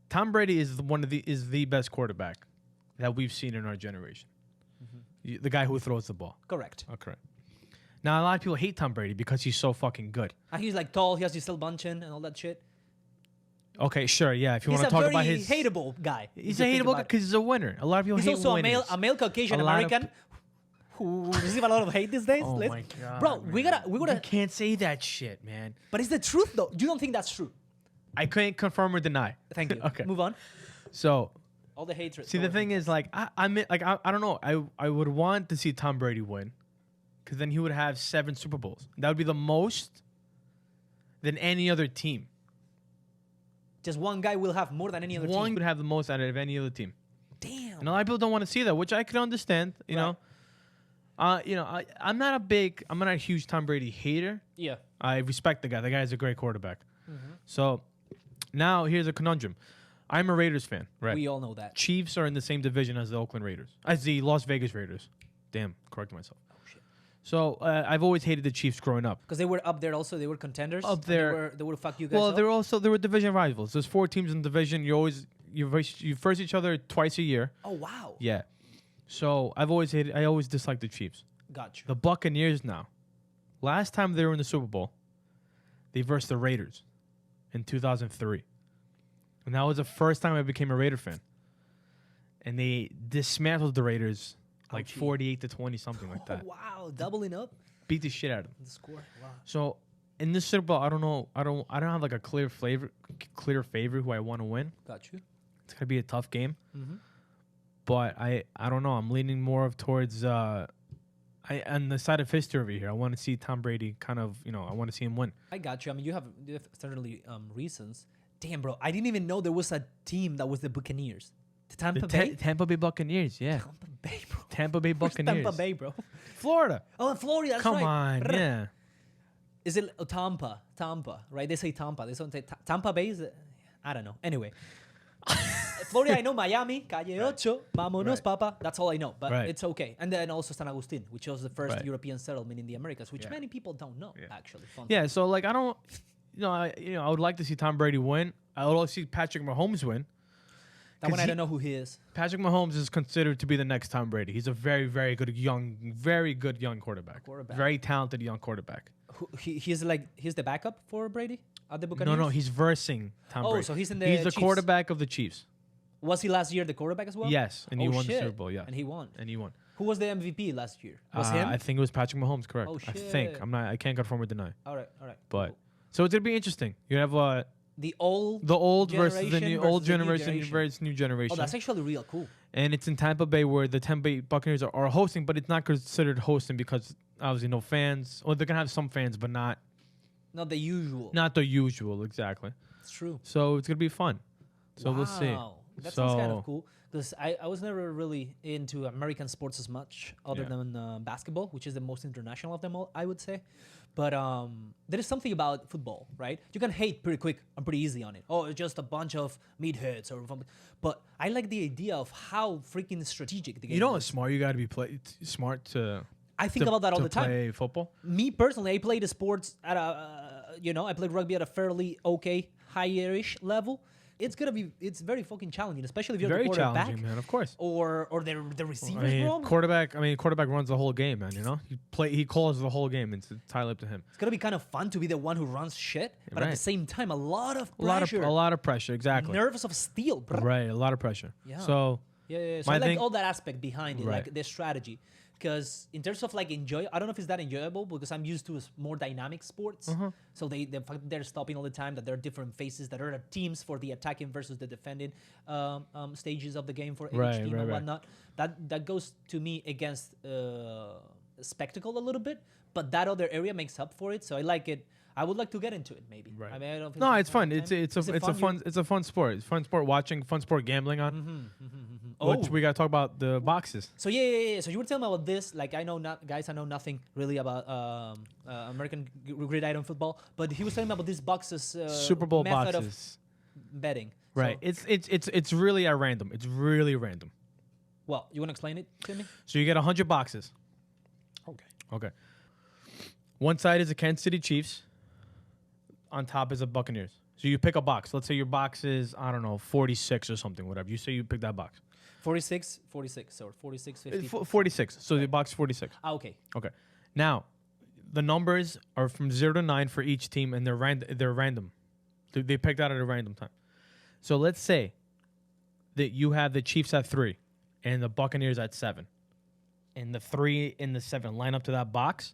Tom Brady is the best quarterback that we've seen in our generation. The guy who throws the ball. Correct. Okay. Now a lot of people hate Tom Brady because he's so fucking good. And he's like tall. He has Giselle Bundchen and all that shit. Okay, sure, yeah. If you He's want a to talk very about his, hateable guy. he's if a you think hateable about it. because he's a winner. A lot of people He's hate also winners. a male Caucasian A lot of American who receive a lot of hate these days. Oh my God, bro, we man. gotta. You can't say that shit, man. But it's the truth, though. You don't think that's true? I couldn't confirm or deny. Thank you. Okay. Move on. So, All the hatred. see, the thing is, like, I don't know. I would want to see Tom Brady win, because then he would have 7 Super Bowls. That would be the most than any other team. Just one guy will have more than any other One team. would have the most out of any other team. Damn. And a lot of people don't want to see that, which I can understand. You know, I'm not a huge Tom Brady hater. Yeah. I respect the guy. The guy is a great quarterback. So now here's a conundrum. I'm a Raiders fan, right? We all know that. Chiefs are in the same division as the Oakland Raiders, as the Las Vegas Raiders. Damn, corrected myself. Oh shit. So I've always hated the Chiefs growing up. Because they were up there also. They were contenders. Up there. They would fuck you guys Well, up. they were division rivals. There's 4 teams in the division. You first each other twice a year. Oh wow. Yeah. So I always disliked the Chiefs. Got you. The Buccaneers now. Last time they were in the Super Bowl, they versed the Raiders in 2003. And that was the first time I became a Raider fan. And they dismantled the Raiders like 48-20, something like that. Oh, wow, doubling up Beat the shit out of them. the score. Wow. So in this Super Bowl, I don't know. I don't have like a clear favorite who I want to win. Got you. It's gonna be a tough game. Mm-hmm. But I don't know. I'm leaning more towards on the side of history over here. I want to see Tom Brady I want to see him win. I got you. I mean, you have certainly reasons. Damn, bro, I didn't even know there was a team that was the Buccaneers. The Tampa Bay. Tampa Bay Buccaneers, yeah. Tampa Bay, bro. Tampa Bay Where's Buccaneers. Tampa Bay, bro. Florida. Oh, in Florida. That's Come right. on, yeah. Is it Tampa, right? They say Tampa. They don't say Tampa Bay. I don't know. Anyway, Florida, I know Miami, Calle Ocho, Vámonos, Right. Papa. That's all I know, but Right. it's okay. And then also San Agustin, which was the first Right. European settlement in the Americas, which Yeah. many people don't know, Yeah. actually. Fun Yeah, so like I don't I would like to see Tom Brady win. I would also see Patrick Mahomes win. That one 'Cause I don't know who he is. Patrick Mahomes is considered to be the next Tom Brady. He's a very, very good young quarterback. Very talented young quarterback. He's the backup for Brady at the Buccaneers? No, he's versing Tom Brady. So he's in the He's the Chiefs. quarterback of the Chiefs. Was he last year the quarterback as well? Yes, and he Oh, won the shit. Super Bowl. Yeah, And he won. Who was the MVP last year? Was him? I think it was Patrick Mahomes. Correct. Oh, I think shit. I can't confirm or deny. All right. But Cool. so it's gonna be interesting. You have The old versus the generation old versus the new generation generation. versus new generation. Oh, that's actually real cool. And it's in Tampa Bay, where the Tampa Bay Buccaneers are hosting, but it's not considered hosting because obviously no fans. Or they're gonna have some fans, but not Not the usual. the usual. Exactly. It's true. So it's gonna be fun. So we'll see. Wow. That sounds kind of cool. Because I was never really into American sports as much, other Yeah. than basketball, which is the most international of them all, I would say. But there is something about football, right? You can hate pretty quick and pretty easy on it. Oh, it's just a bunch of meatheads or something. But I like the idea of how freaking strategic the game You know how is. smart you got to be smart to. I think about that all the time. Play football. Me personally, I played the sports at I played rugby at a fairly okay, higher-ish level. It's very fucking challenging, especially if you're Very the quarterback. challenging, man. Of course. Or the receivers, I mean, bro. quarterback runs the whole game, man. You know, he calls the whole game. It's entirely up to him. It's gonna be kind of fun to be the one who runs shit, but at the Right. same time, a lot of pressure, A lot of pressure. Exactly. nerves of steel, bro. Right. A lot of pressure. Yeah. So Yeah. So My I like thing- all that aspect behind it, Right. like the strategy. Because in terms of like I don't know if it's that enjoyable because I'm used to more dynamic sports. Uh-huh. So they're stopping all the time. That there are different phases. That are teams for the attacking versus the defending stages of the game for each Right, team right, and right. whatnot. That goes to me against spectacle a little bit, but that other area makes up for it. So I like it. I would like to get into it, maybe. Right. I mean, I don't no, think it's fun. all the It's time. a fun sport. It's fun sport watching. Fun sport gambling on. Which we gotta talk about the boxes. So yeah. So you were telling me about this. Like I know nothing really about American gridiron football, but he was telling me about this boxes Super Bowl method boxes. of betting. Right. So, It's really at random. It's really random. well, you want to explain it to me? So you get 100 boxes. Okay. One side is the Kansas City Chiefs. On top is the Buccaneers. So you pick a box. Let's say your box is, I don't know, 46 or something, whatever. You say you pick that box. 46, or 46, 50. 46. So the box 46. Okay. Okay. Now, the numbers are from 0 to 9 for each team, and they're random. They picked out at a random time. So let's say that you have the Chiefs at 3 and the Buccaneers at 7. and the 3 and the 7 line up to that box,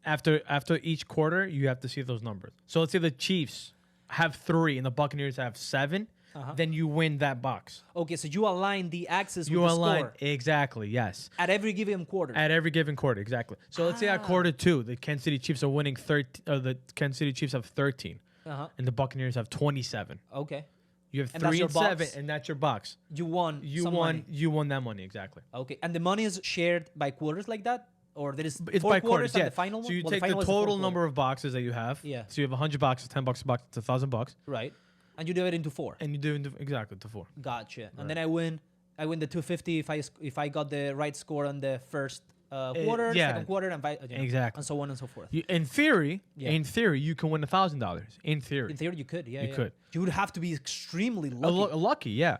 after each quarter, you have to see those numbers. So let's say the Chiefs have 3 and the Buccaneers have 7, then you win that box. Okay, so you align the axis You with the align score exactly, yes. at every given quarter. At every given quarter, exactly. So let's say at quarter 2, the Kansas City Chiefs are winning 13. The Kansas City Chiefs have 13, and the Buccaneers have 27. Okay. You have And that's 3 your and 7, box? and that's your box. You won. You some won. money. You won that money exactly. Okay, and the money is shared by quarters like that, or there is It's 4 by quarters quarters, and yeah. the final So one? you Well, take the final is fourth total quarter. number of boxes that you have. Yeah. So you have 100 boxes, $10 a box, it's $1,000, Right, and you do it into 4. and you do it exactly to 4. Gotcha. And then I win the 250 if I got the right score on the first quarter, yeah. second quarter, and Exactly. and so on and so forth. In theory, Yeah. you can win $1,000. In theory, In theory, you could. Yeah, You could. You would have to be extremely lucky. lucky, yeah.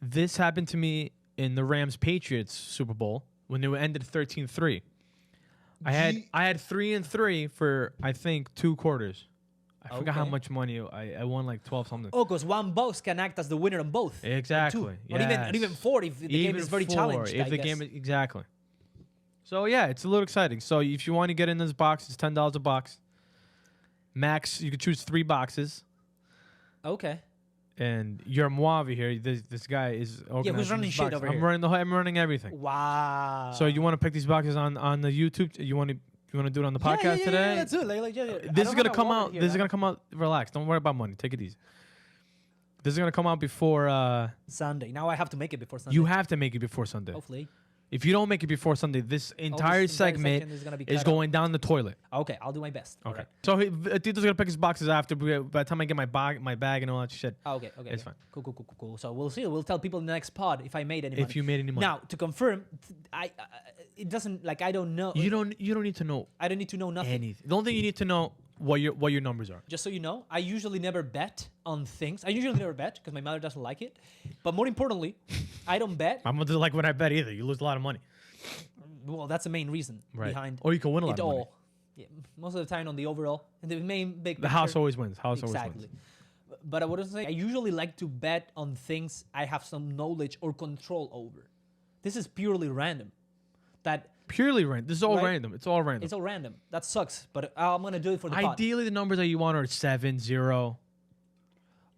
This happened to me in the Rams Patriots Super Bowl when they ended 13-3. I had 3-3 for I think 2 quarters. I forgot how Okay. much money I won, like 12 something. Oh, because one box can act as the winner on both. Exactly. Or even 4 if the game is very challenged. If I the guess. game is, exactly. So yeah, it's a little exciting. So if you want to get in this box, it's $10 a box. Max, you could choose 3 boxes. Okay. And you're Moavi here. This guy is organizing who's running this shit box. over I'm here? I'm running everything. Wow. So you want to pick these boxes on the YouTube? You want to do it on the podcast today? Yeah, let's do it. This is gonna come out. This is gonna come out. Relax. Don't worry about money. Take it easy. This is gonna come out before Sunday. Now I have to make it before Sunday. you have to make it before Sunday. Hopefully. If you don't make it before Sunday, this entire this entire segment section is gonna be is cut going down the toilet. Okay, I'll do my best. Okay. Alright. So Tito's gonna pick his boxes after. By the time I get my bag and all that shit, Okay. it's fine. Cool. So we'll see. We'll tell people in the next pod if I made any money. If you made any money. Now, to confirm, it doesn't, like, I don't know. You don't need to know I don't need to know nothing. anything. The only thing you need to know what your numbers are. Just so you know, I usually never bet on things. I usually never bet because my mother doesn't like it. But more importantly, I don't bet. I'm not like when I bet either. You lose a lot of money. Well, that's the main reason behind Or you can win a lot it of money. all. Yeah, most of the time on the overall. And the main big The house picture- always wins. Exactly. But I would say I usually like to bet on things I have some knowledge or control over. This is purely random. That Purely random. This is all Right? random. It's all random. it's all random. That sucks. But I'm gonna do it for the pod. Ideally, the numbers that you want are 7, 0,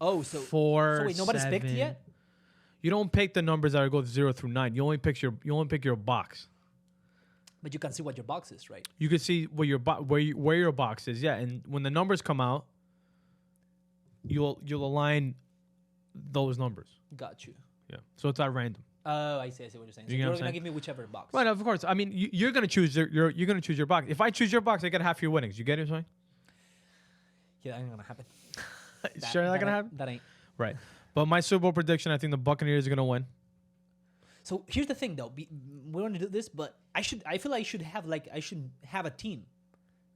Oh, so 4. so wait, nobody's 7. picked yet? You don't pick the numbers that go 0 through 9. You only pick your box. But you can see what your box is, right? You can see where your box is. Yeah, and when the numbers come out, you'll align those numbers. Got you. Yeah. So it's at random. Oh, I see what you're saying. So You get you're what I'm gonna saying? give me whichever box. Right, of course. I mean, you're gonna choose you're gonna choose your box. If I choose your box, I get half your winnings. You get it, Swing? Yeah, that ain't gonna happen. Sure, not gonna happen. That ain't. Right. But my Super Bowl prediction, I think the Buccaneers are gonna win. So here's the thing, though. We want to do this, but I feel like I should have a team.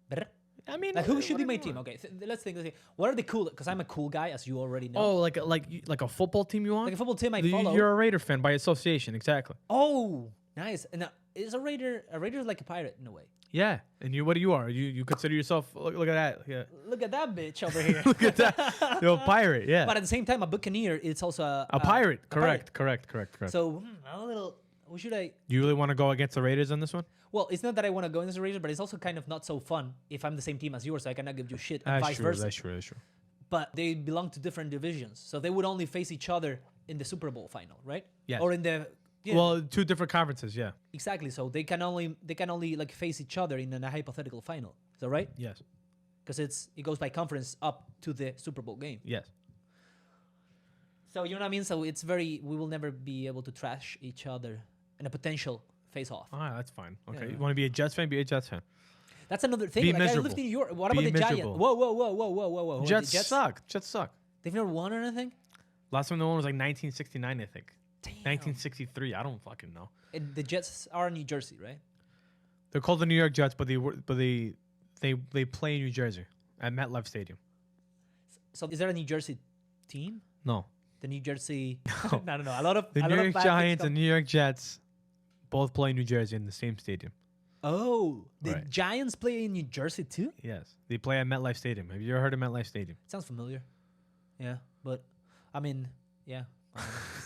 Better? I mean, Like, who should be whatever my you team? want. Okay, let's think. What are the cool? Because I'm a cool guy, as you already know. Oh, like a football team you want? Like a football team I follow. You're a Raider fan by association, exactly. Oh, nice. And now, is a Raider is like a pirate in a way. Yeah, and what do you are? You consider yourself? Look at that. Yeah, Look at that bitch over here. look at that. You're a pirate. Yeah, But at the same time, a buccaneer is also a pirate. a pirate. Correct. So a little. Who should I? You really want to go against the Raiders on this one? Well, it's not that I want to go in this Raiders, but it's also kind of not so fun if I'm the same team as yours, so I cannot give you shit and vice versa. That's true. But they belong to different divisions, so they would only face each other in the Super Bowl final, right? Yes. Or in the Well, 2 different conferences. Yeah. exactly. So they can only like face each other in a hypothetical final. Is that right? Yes. Because it goes by conference up to the Super Bowl game. Yes. So you know what I mean? So we will never be able to trash each other in a potential face-off. All right, that's fine. Okay. Yeah. You want to be a Jets fan? Be a Jets fan. That's another thing. Be Like, I miserable. lived in New York. What Be about the Giants? miserable. Whoa. Jets The suck. Jets suck. They've never won or anything? Last time they won was like 1969, I think. Damn. 1963. I don't fucking know. And the Jets are in New Jersey, right? They're called the New York Jets, but they play in New Jersey at MetLife Stadium. So is there a New Jersey team? No. The New Jersey. I don't know. A lot of The a New lot of York bad things Giants come- and New York Jets both play in New Jersey in the same stadium. Oh, the Right. Giants play in New Jersey too? Yes. They play at MetLife Stadium. Have you ever heard of MetLife Stadium? Sounds familiar. Yeah, but I mean, yeah.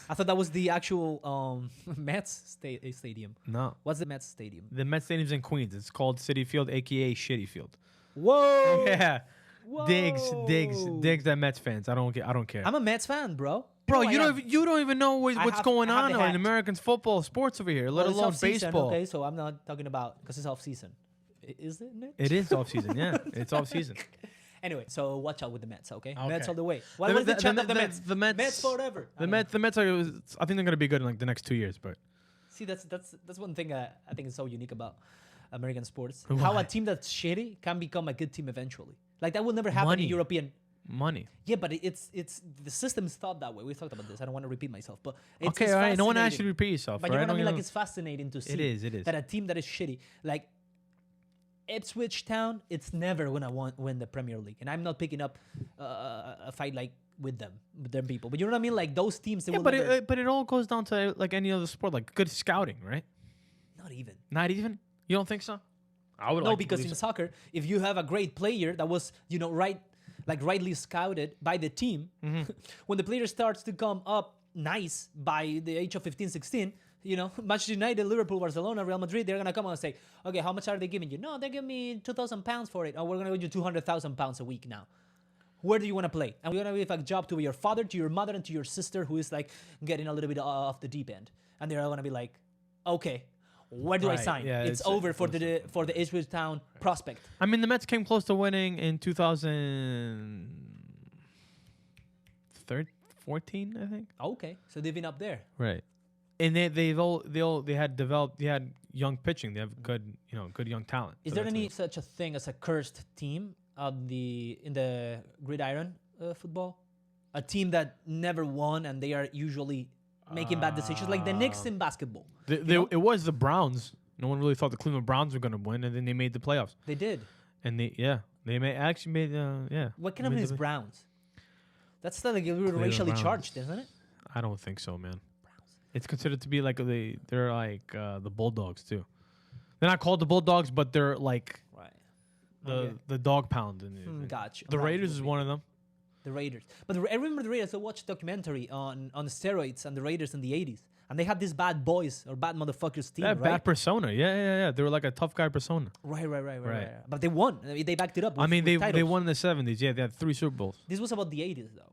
I thought that was the actual Mets stadium. No. What's the Mets stadium? The Mets Stadium's in Queens. It's called City Field, a.k.a. Shitty Field. Whoa! Yeah. Whoa. Digs that Mets fans. I don't care. I'm a Mets fan, bro. Bro, know I you am. don't even know what's going I have on the in hat. American football, sports over here, let Well, it's alone off-season, baseball. Okay, so I'm not talking about because it's off season. Is it? It is off season, yeah. It's off season. Anyway, so watch out with the Mets, okay? Okay. Mets all the way. What was the chant of the Mets? The Mets. Mets forever. The Mets are. I think they're gonna be good in like the next 2 years, but See, that's one thing I think is so unique about American sports. Why? How a team that's shitty can become a good team eventually. Like that will never happen Money. in European. money. Yeah, but it's the system is thought that way. We talked about this. I don't want to repeat myself, but it's, Okay, it's all right. No one asked you to fascinating. repeat yourself. But right? you know what I mean? Don't Like get- it's fascinating to see. It is. That a team that is shitty, like Ipswich Town, it's never gonna win the Premier League, and I'm not picking up a fight like with them people. But you know what I mean? Like those teams, they Yeah, will but never, it all goes down to like any other sport, like good scouting, right? not even. Not even. You don't think so? I would. No, like to because believe in so. soccer, if you have a great player that was, rightly scouted by the team, Mm-hmm. when the player starts to come up nice by the age of 15, 16, Manchester United, Liverpool, Barcelona, Real Madrid, they're going to come and say, okay, how much are they giving you? No, they give me £2,000 for it. Oh, we're going to give you £200,000 a week now. Where do you want to play? And we're going to give a job to your father, to your mother, and to your sister who is like getting a little bit off the deep end. And they're going to be like, okay, where do I Right, sign? yeah, it's it's over for the Ipswich Town prospect. I mean, the Mets came close to winning in 2014, I think. Okay, so they've been up there. Right. And they had young pitching. They have good young talent. Is So there that's any it. such a thing as a cursed team in the gridiron football? A team that never won and they are usually making bad decisions, like the Knicks in basketball. It was the Browns. No one really thought the Cleveland Browns were going to win, and then they made the playoffs. They did. And they actually made What kind of made is the- Browns? That's not like a little racially Browns. charged, isn't it? I don't think so, man. It's considered to be like they're like the Bulldogs too. They're not called the Bulldogs, but they're like Right. the dog pound. And Gotcha. the Raiders is one of them. The Raiders. But I remember the Raiders. I watched a documentary on steroids and the Raiders in the 80s. And they had these bad boys or bad motherfuckers team, Yeah, right? bad persona. Yeah. They were like a tough guy persona. Right. But they won. I mean, they backed it up. I mean, with they titles. won in the 70s. Yeah, they had 3 Super Bowls. This was about the 80s, though.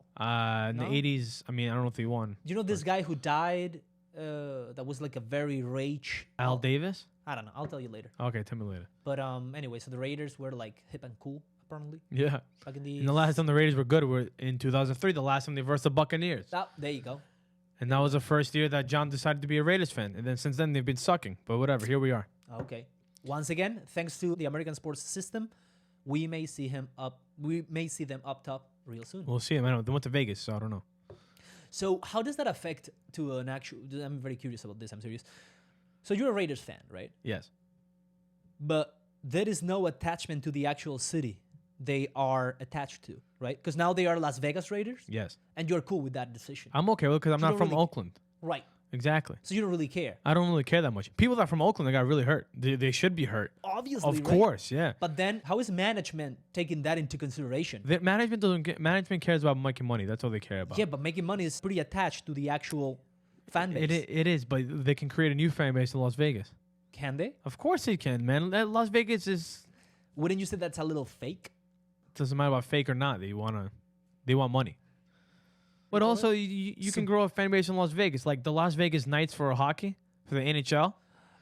In No? the 80s, I mean, I don't know if they won. Do you know this guy who died? That was like a very rage. Al Davis? I don't know. I'll tell you later. Okay, tell me later. But anyway, so the Raiders were like hip and cool apparently Yeah. back in the. And the last time the Raiders were good were in 2003, the last time they versed the Buccaneers. There you go. And that was the first year that John decided to be a Raiders fan. And then since then, they've been sucking. But whatever, here we are. Okay. Once again, thanks to the American sports system, we may see them up top real soon. We'll see. I mean, they went to Vegas, so I don't know. So how does that affect to an actual? I'm very curious about this. I'm serious. So you're a Raiders fan, right? Yes. But there is no attachment to the actual city they are attached to, right? Because now they are Las Vegas Raiders, Yes. and you're cool with that decision, I'm okay with it because I'm You not don't from really- Oakland. right? Exactly. So you don't really care, I don't really care that much. People that are from Oakland, they got really hurt. They should be hurt. obviously. Of right? course, yeah. But then, how is management taking that into consideration? The management doesn't get. Management cares about making money. That's all they care about. Yeah, but making money is pretty attached to the actual fan base. It is, but they can create a new fan base in Las Vegas. Can they? Of course they can, man. Las Vegas is Wouldn't you say that's a little fake? doesn't matter about fake or not. They want money. But call also, you can grow a fan base in Las Vegas, like the Las Vegas Knights for hockey for the NHL.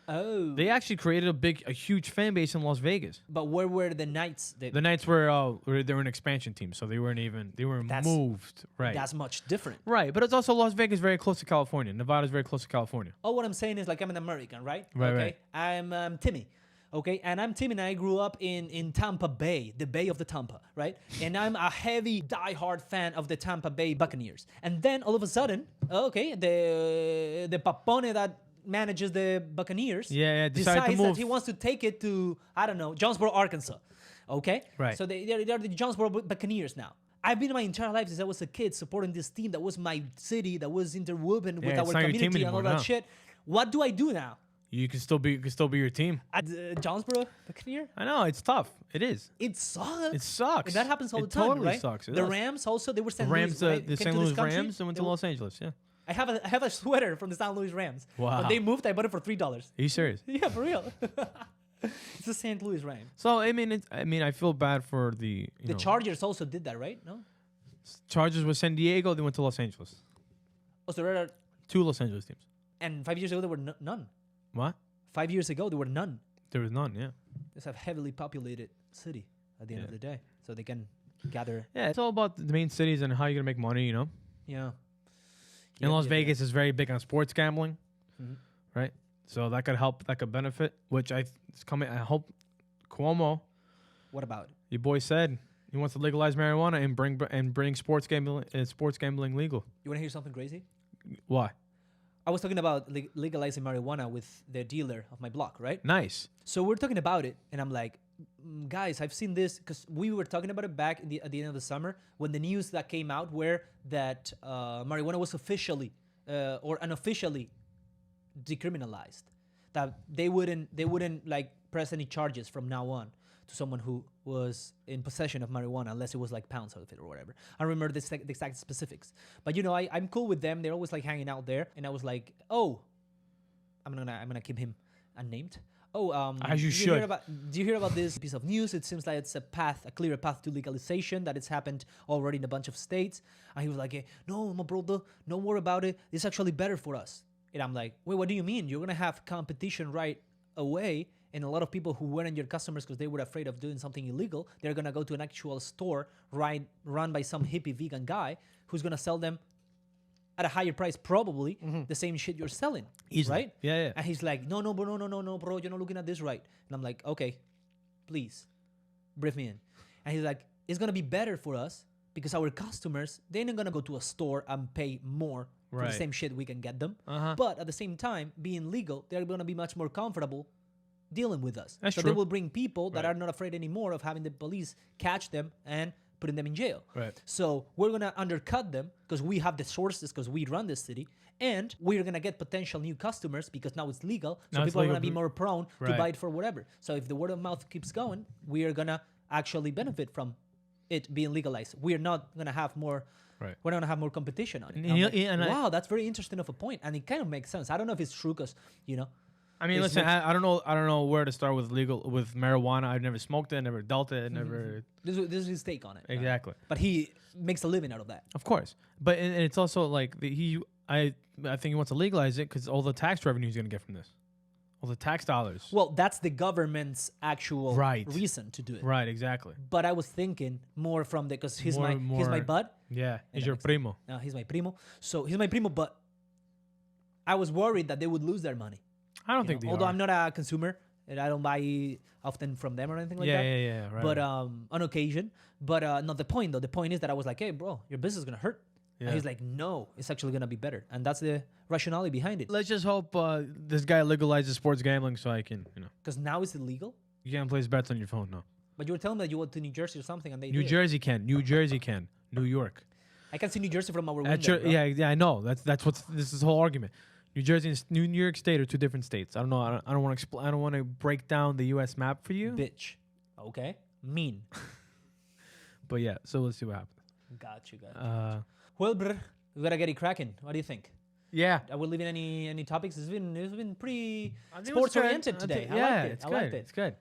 Oh, They actually created a huge fan base in Las Vegas. but where were the Knights? The Knights were an expansion team, so they were That's- moved, right? That's much different. Right, but it's also Las Vegas, very close to California. Nevada's very close to California. Oh, what I'm saying is like I'm an American, right? Right, okay. right. I'm Timmy. Okay, and I'm Timmy, and I grew up in Tampa Bay, the Bay of the Tampa, right? And I'm a heavy, diehard fan of the Tampa Bay Buccaneers. And then all of a sudden, okay, the papone that manages the Buccaneers Decided to decides move. that he wants to take it to, I don't know, Jonesboro, Arkansas. Okay? Right. So they're the Jonesboro Buccaneers now. I've been my entire life since I was a kid supporting this team that was my city, that was interwoven with Yeah, our it's not your team community and all anymore, that no. shit. What do I do now? You can still be your team. At Jonesboro Buccaneer? I know it's tough. It is. It sucks. It sucks. And that happens all It the time, totally right? sucks. It The does. Rams also, they were The St. Rams, Louis, right? the Came St. to this Louis country, Rams, and went to they were- Los Angeles. Yeah. I have a sweater from the St. Louis Rams. Wow. When they moved, I bought it for $3. Are you serious? Yeah, for real. It's the St. Louis Rams. So I feel bad for the The Chargers also did that, right? No. Chargers with San Diego. They went to Los Angeles. Oh, so there are, 2 Los Angeles teams. and 5 years ago there were none. What? 5 years ago there were none. There was none. Yeah. It's a heavily populated city at the end of the day, so they can gather. Yeah, it's all about the main cities and how you're gonna make money. Yeah. And Las Vegas is very big on sports gambling, Mhm. right? So that could help. That could benefit. Which it's coming. I hope Cuomo, What about? your boy, said he wants to legalize marijuana and bring sports gambling legal. You want to hear something crazy? Why? I was talking about legalizing marijuana with the dealer of my block, right? Nice. So we're talking about it, and I'm like, guys, I've seen this because we were talking about it back at the end of the summer when the news that came out where that marijuana was officially or unofficially decriminalized, that they wouldn't like press any charges from now on to someone who was in possession of marijuana unless it was like pounds of it or whatever. I don't remember the exact specifics, but I'm cool with them. They're always like hanging out there, and I was like, oh, I'm gonna keep him unnamed. Oh, as you do should. Do you hear about this piece of news? It seems like it's a clear path to legalization, that it's happened already in a bunch of states. And he was like, no, my brother, don't worry about it. It's actually better for us. And I'm like, wait, what do you mean? You're going to have competition right away. And a lot of people who weren't your customers because they were afraid of doing something illegal, they're going to go to an actual store run by some hippie vegan guy who's going to sell them at a higher price, probably the same shit you're selling. Easily. Right? Yeah. And he's like, no, bro, bro, you're not looking at this right. And I'm like, okay, please, brief me in. And he's like, it's going to be better for us because our customers, they're not going to go to a store and pay more for the same shit we can get them. But at the same time, being legal, they're going to be much more comfortable dealing with us. That's so true. they will bring people that are not afraid anymore of having the police catch them and putting them in jail. Right. So we're going to undercut them because we have the sources because we run this city, and we're going to get potential new customers because now it's legal. So people are going to be more prone to buy it for whatever. So if the word of mouth keeps going, we are going to actually benefit from it being legalized. We're not going to have more We're not going to have more competition on it. Wow, that's very interesting of a point. And it kind of makes sense. I don't know if it's true because, I mean, listen, I don't know where to start with marijuana. I've never smoked it, never dealt it, never. This is his take on it. Exactly. But he makes a living out of that. Of course, but and it's also like I think he wants to legalize it because all the tax revenue he's gonna get from this, all the tax dollars. Well, that's the government's actual reason to do it. Right. Exactly. But I was thinking more from because he's my bud. Yeah, he's your primo. No, he's my primo. So he's my primo, but I was worried that they would lose their money. I don't think they although are. I'm not a consumer and I don't buy often from them or anything like that. Yeah, right. But on occasion. But not the point though. The point is that I was like, hey, bro, your business is gonna hurt. Yeah. And he's like, no, it's actually gonna be better, and that's the rationale behind it. Let's just hope this guy legalizes sports gambling so I can, Because now it's illegal. You can't place bets on your phone, no. But you were telling me that you went to New Jersey or something, and they New Jersey can. New York. I can see New Jersey from our window. Yeah, I know. That's what's this is the whole argument. New Jersey and New York State are two different states. I don't know. I don't want to I don't want to break down the U.S. map for you. Bitch. Okay. Mean. But yeah, so let's see what happens. Got you. Well, brr, we gotta get it cracking. What do you think? Yeah. Are we leaving any topics? It's been pretty sports oriented today. I liked it. It's good.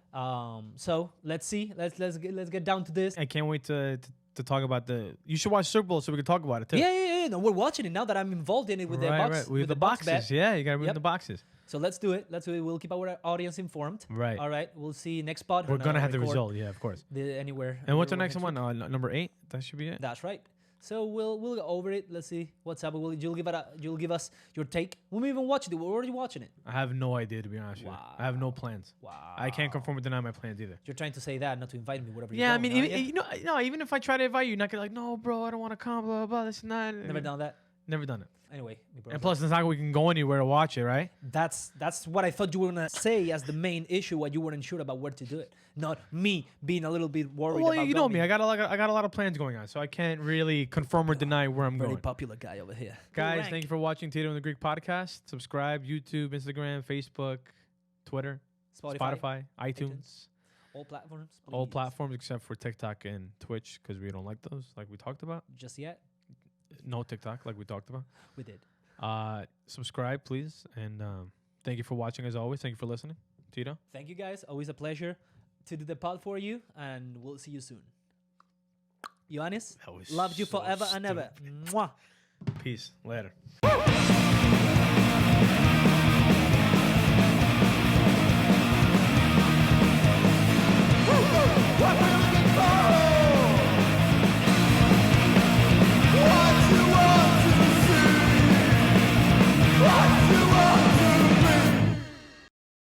So let's see. Let's get down to this. I can't wait to talk about you should watch Super Bowl so we can talk about it too. Yeah. No, we're watching it now that I'm involved in it with the box. Right. With the boxes. Bet. Yeah, you gotta read the boxes. So let's do it. We'll keep our audience informed. Right. All right. We'll see next pod. We're gonna have the result. Yeah, of course. Anywhere. And what's the next one? Number 8. That should be it. That's right. So we'll go over it. Let's see what's up. You'll give us your take. We may even watch it. We're already watching it. I have no idea, to be honest with you. I have no plans. Wow. I can't confirm or deny my plans either. You're trying to say that, not to invite me, whatever. Yeah, I mean, even if I try to invite you, you're not gonna like, no, bro, I don't want to come, blah, blah, blah. This is not. Never done that. Never done it. Anyway, and plus, it's not like we can go anywhere to watch it, right? That's what I thought you were gonna say as the main issue. What you weren't sure about where to do it, not me being a little bit worried. Well, about you know me. I got a lot of plans going on, so I can't really confirm or deny where I'm going. Very popular guy over here. Guys, thank you for watching Tito and the Greek podcast. Subscribe, YouTube, Instagram, Facebook, Twitter, Spotify, iTunes. All platforms. Please. All platforms except for TikTok and Twitch because we don't like those, like we talked about. Just yet. No TikTok, like we talked about. We did. Subscribe, please, and thank you for watching as always. Thank you for listening, Tito. Thank you guys. Always a pleasure to do the pod for you, and we'll see you soon. Ioannis, That was loved you so forever and ever. Mwah. Peace. Later. What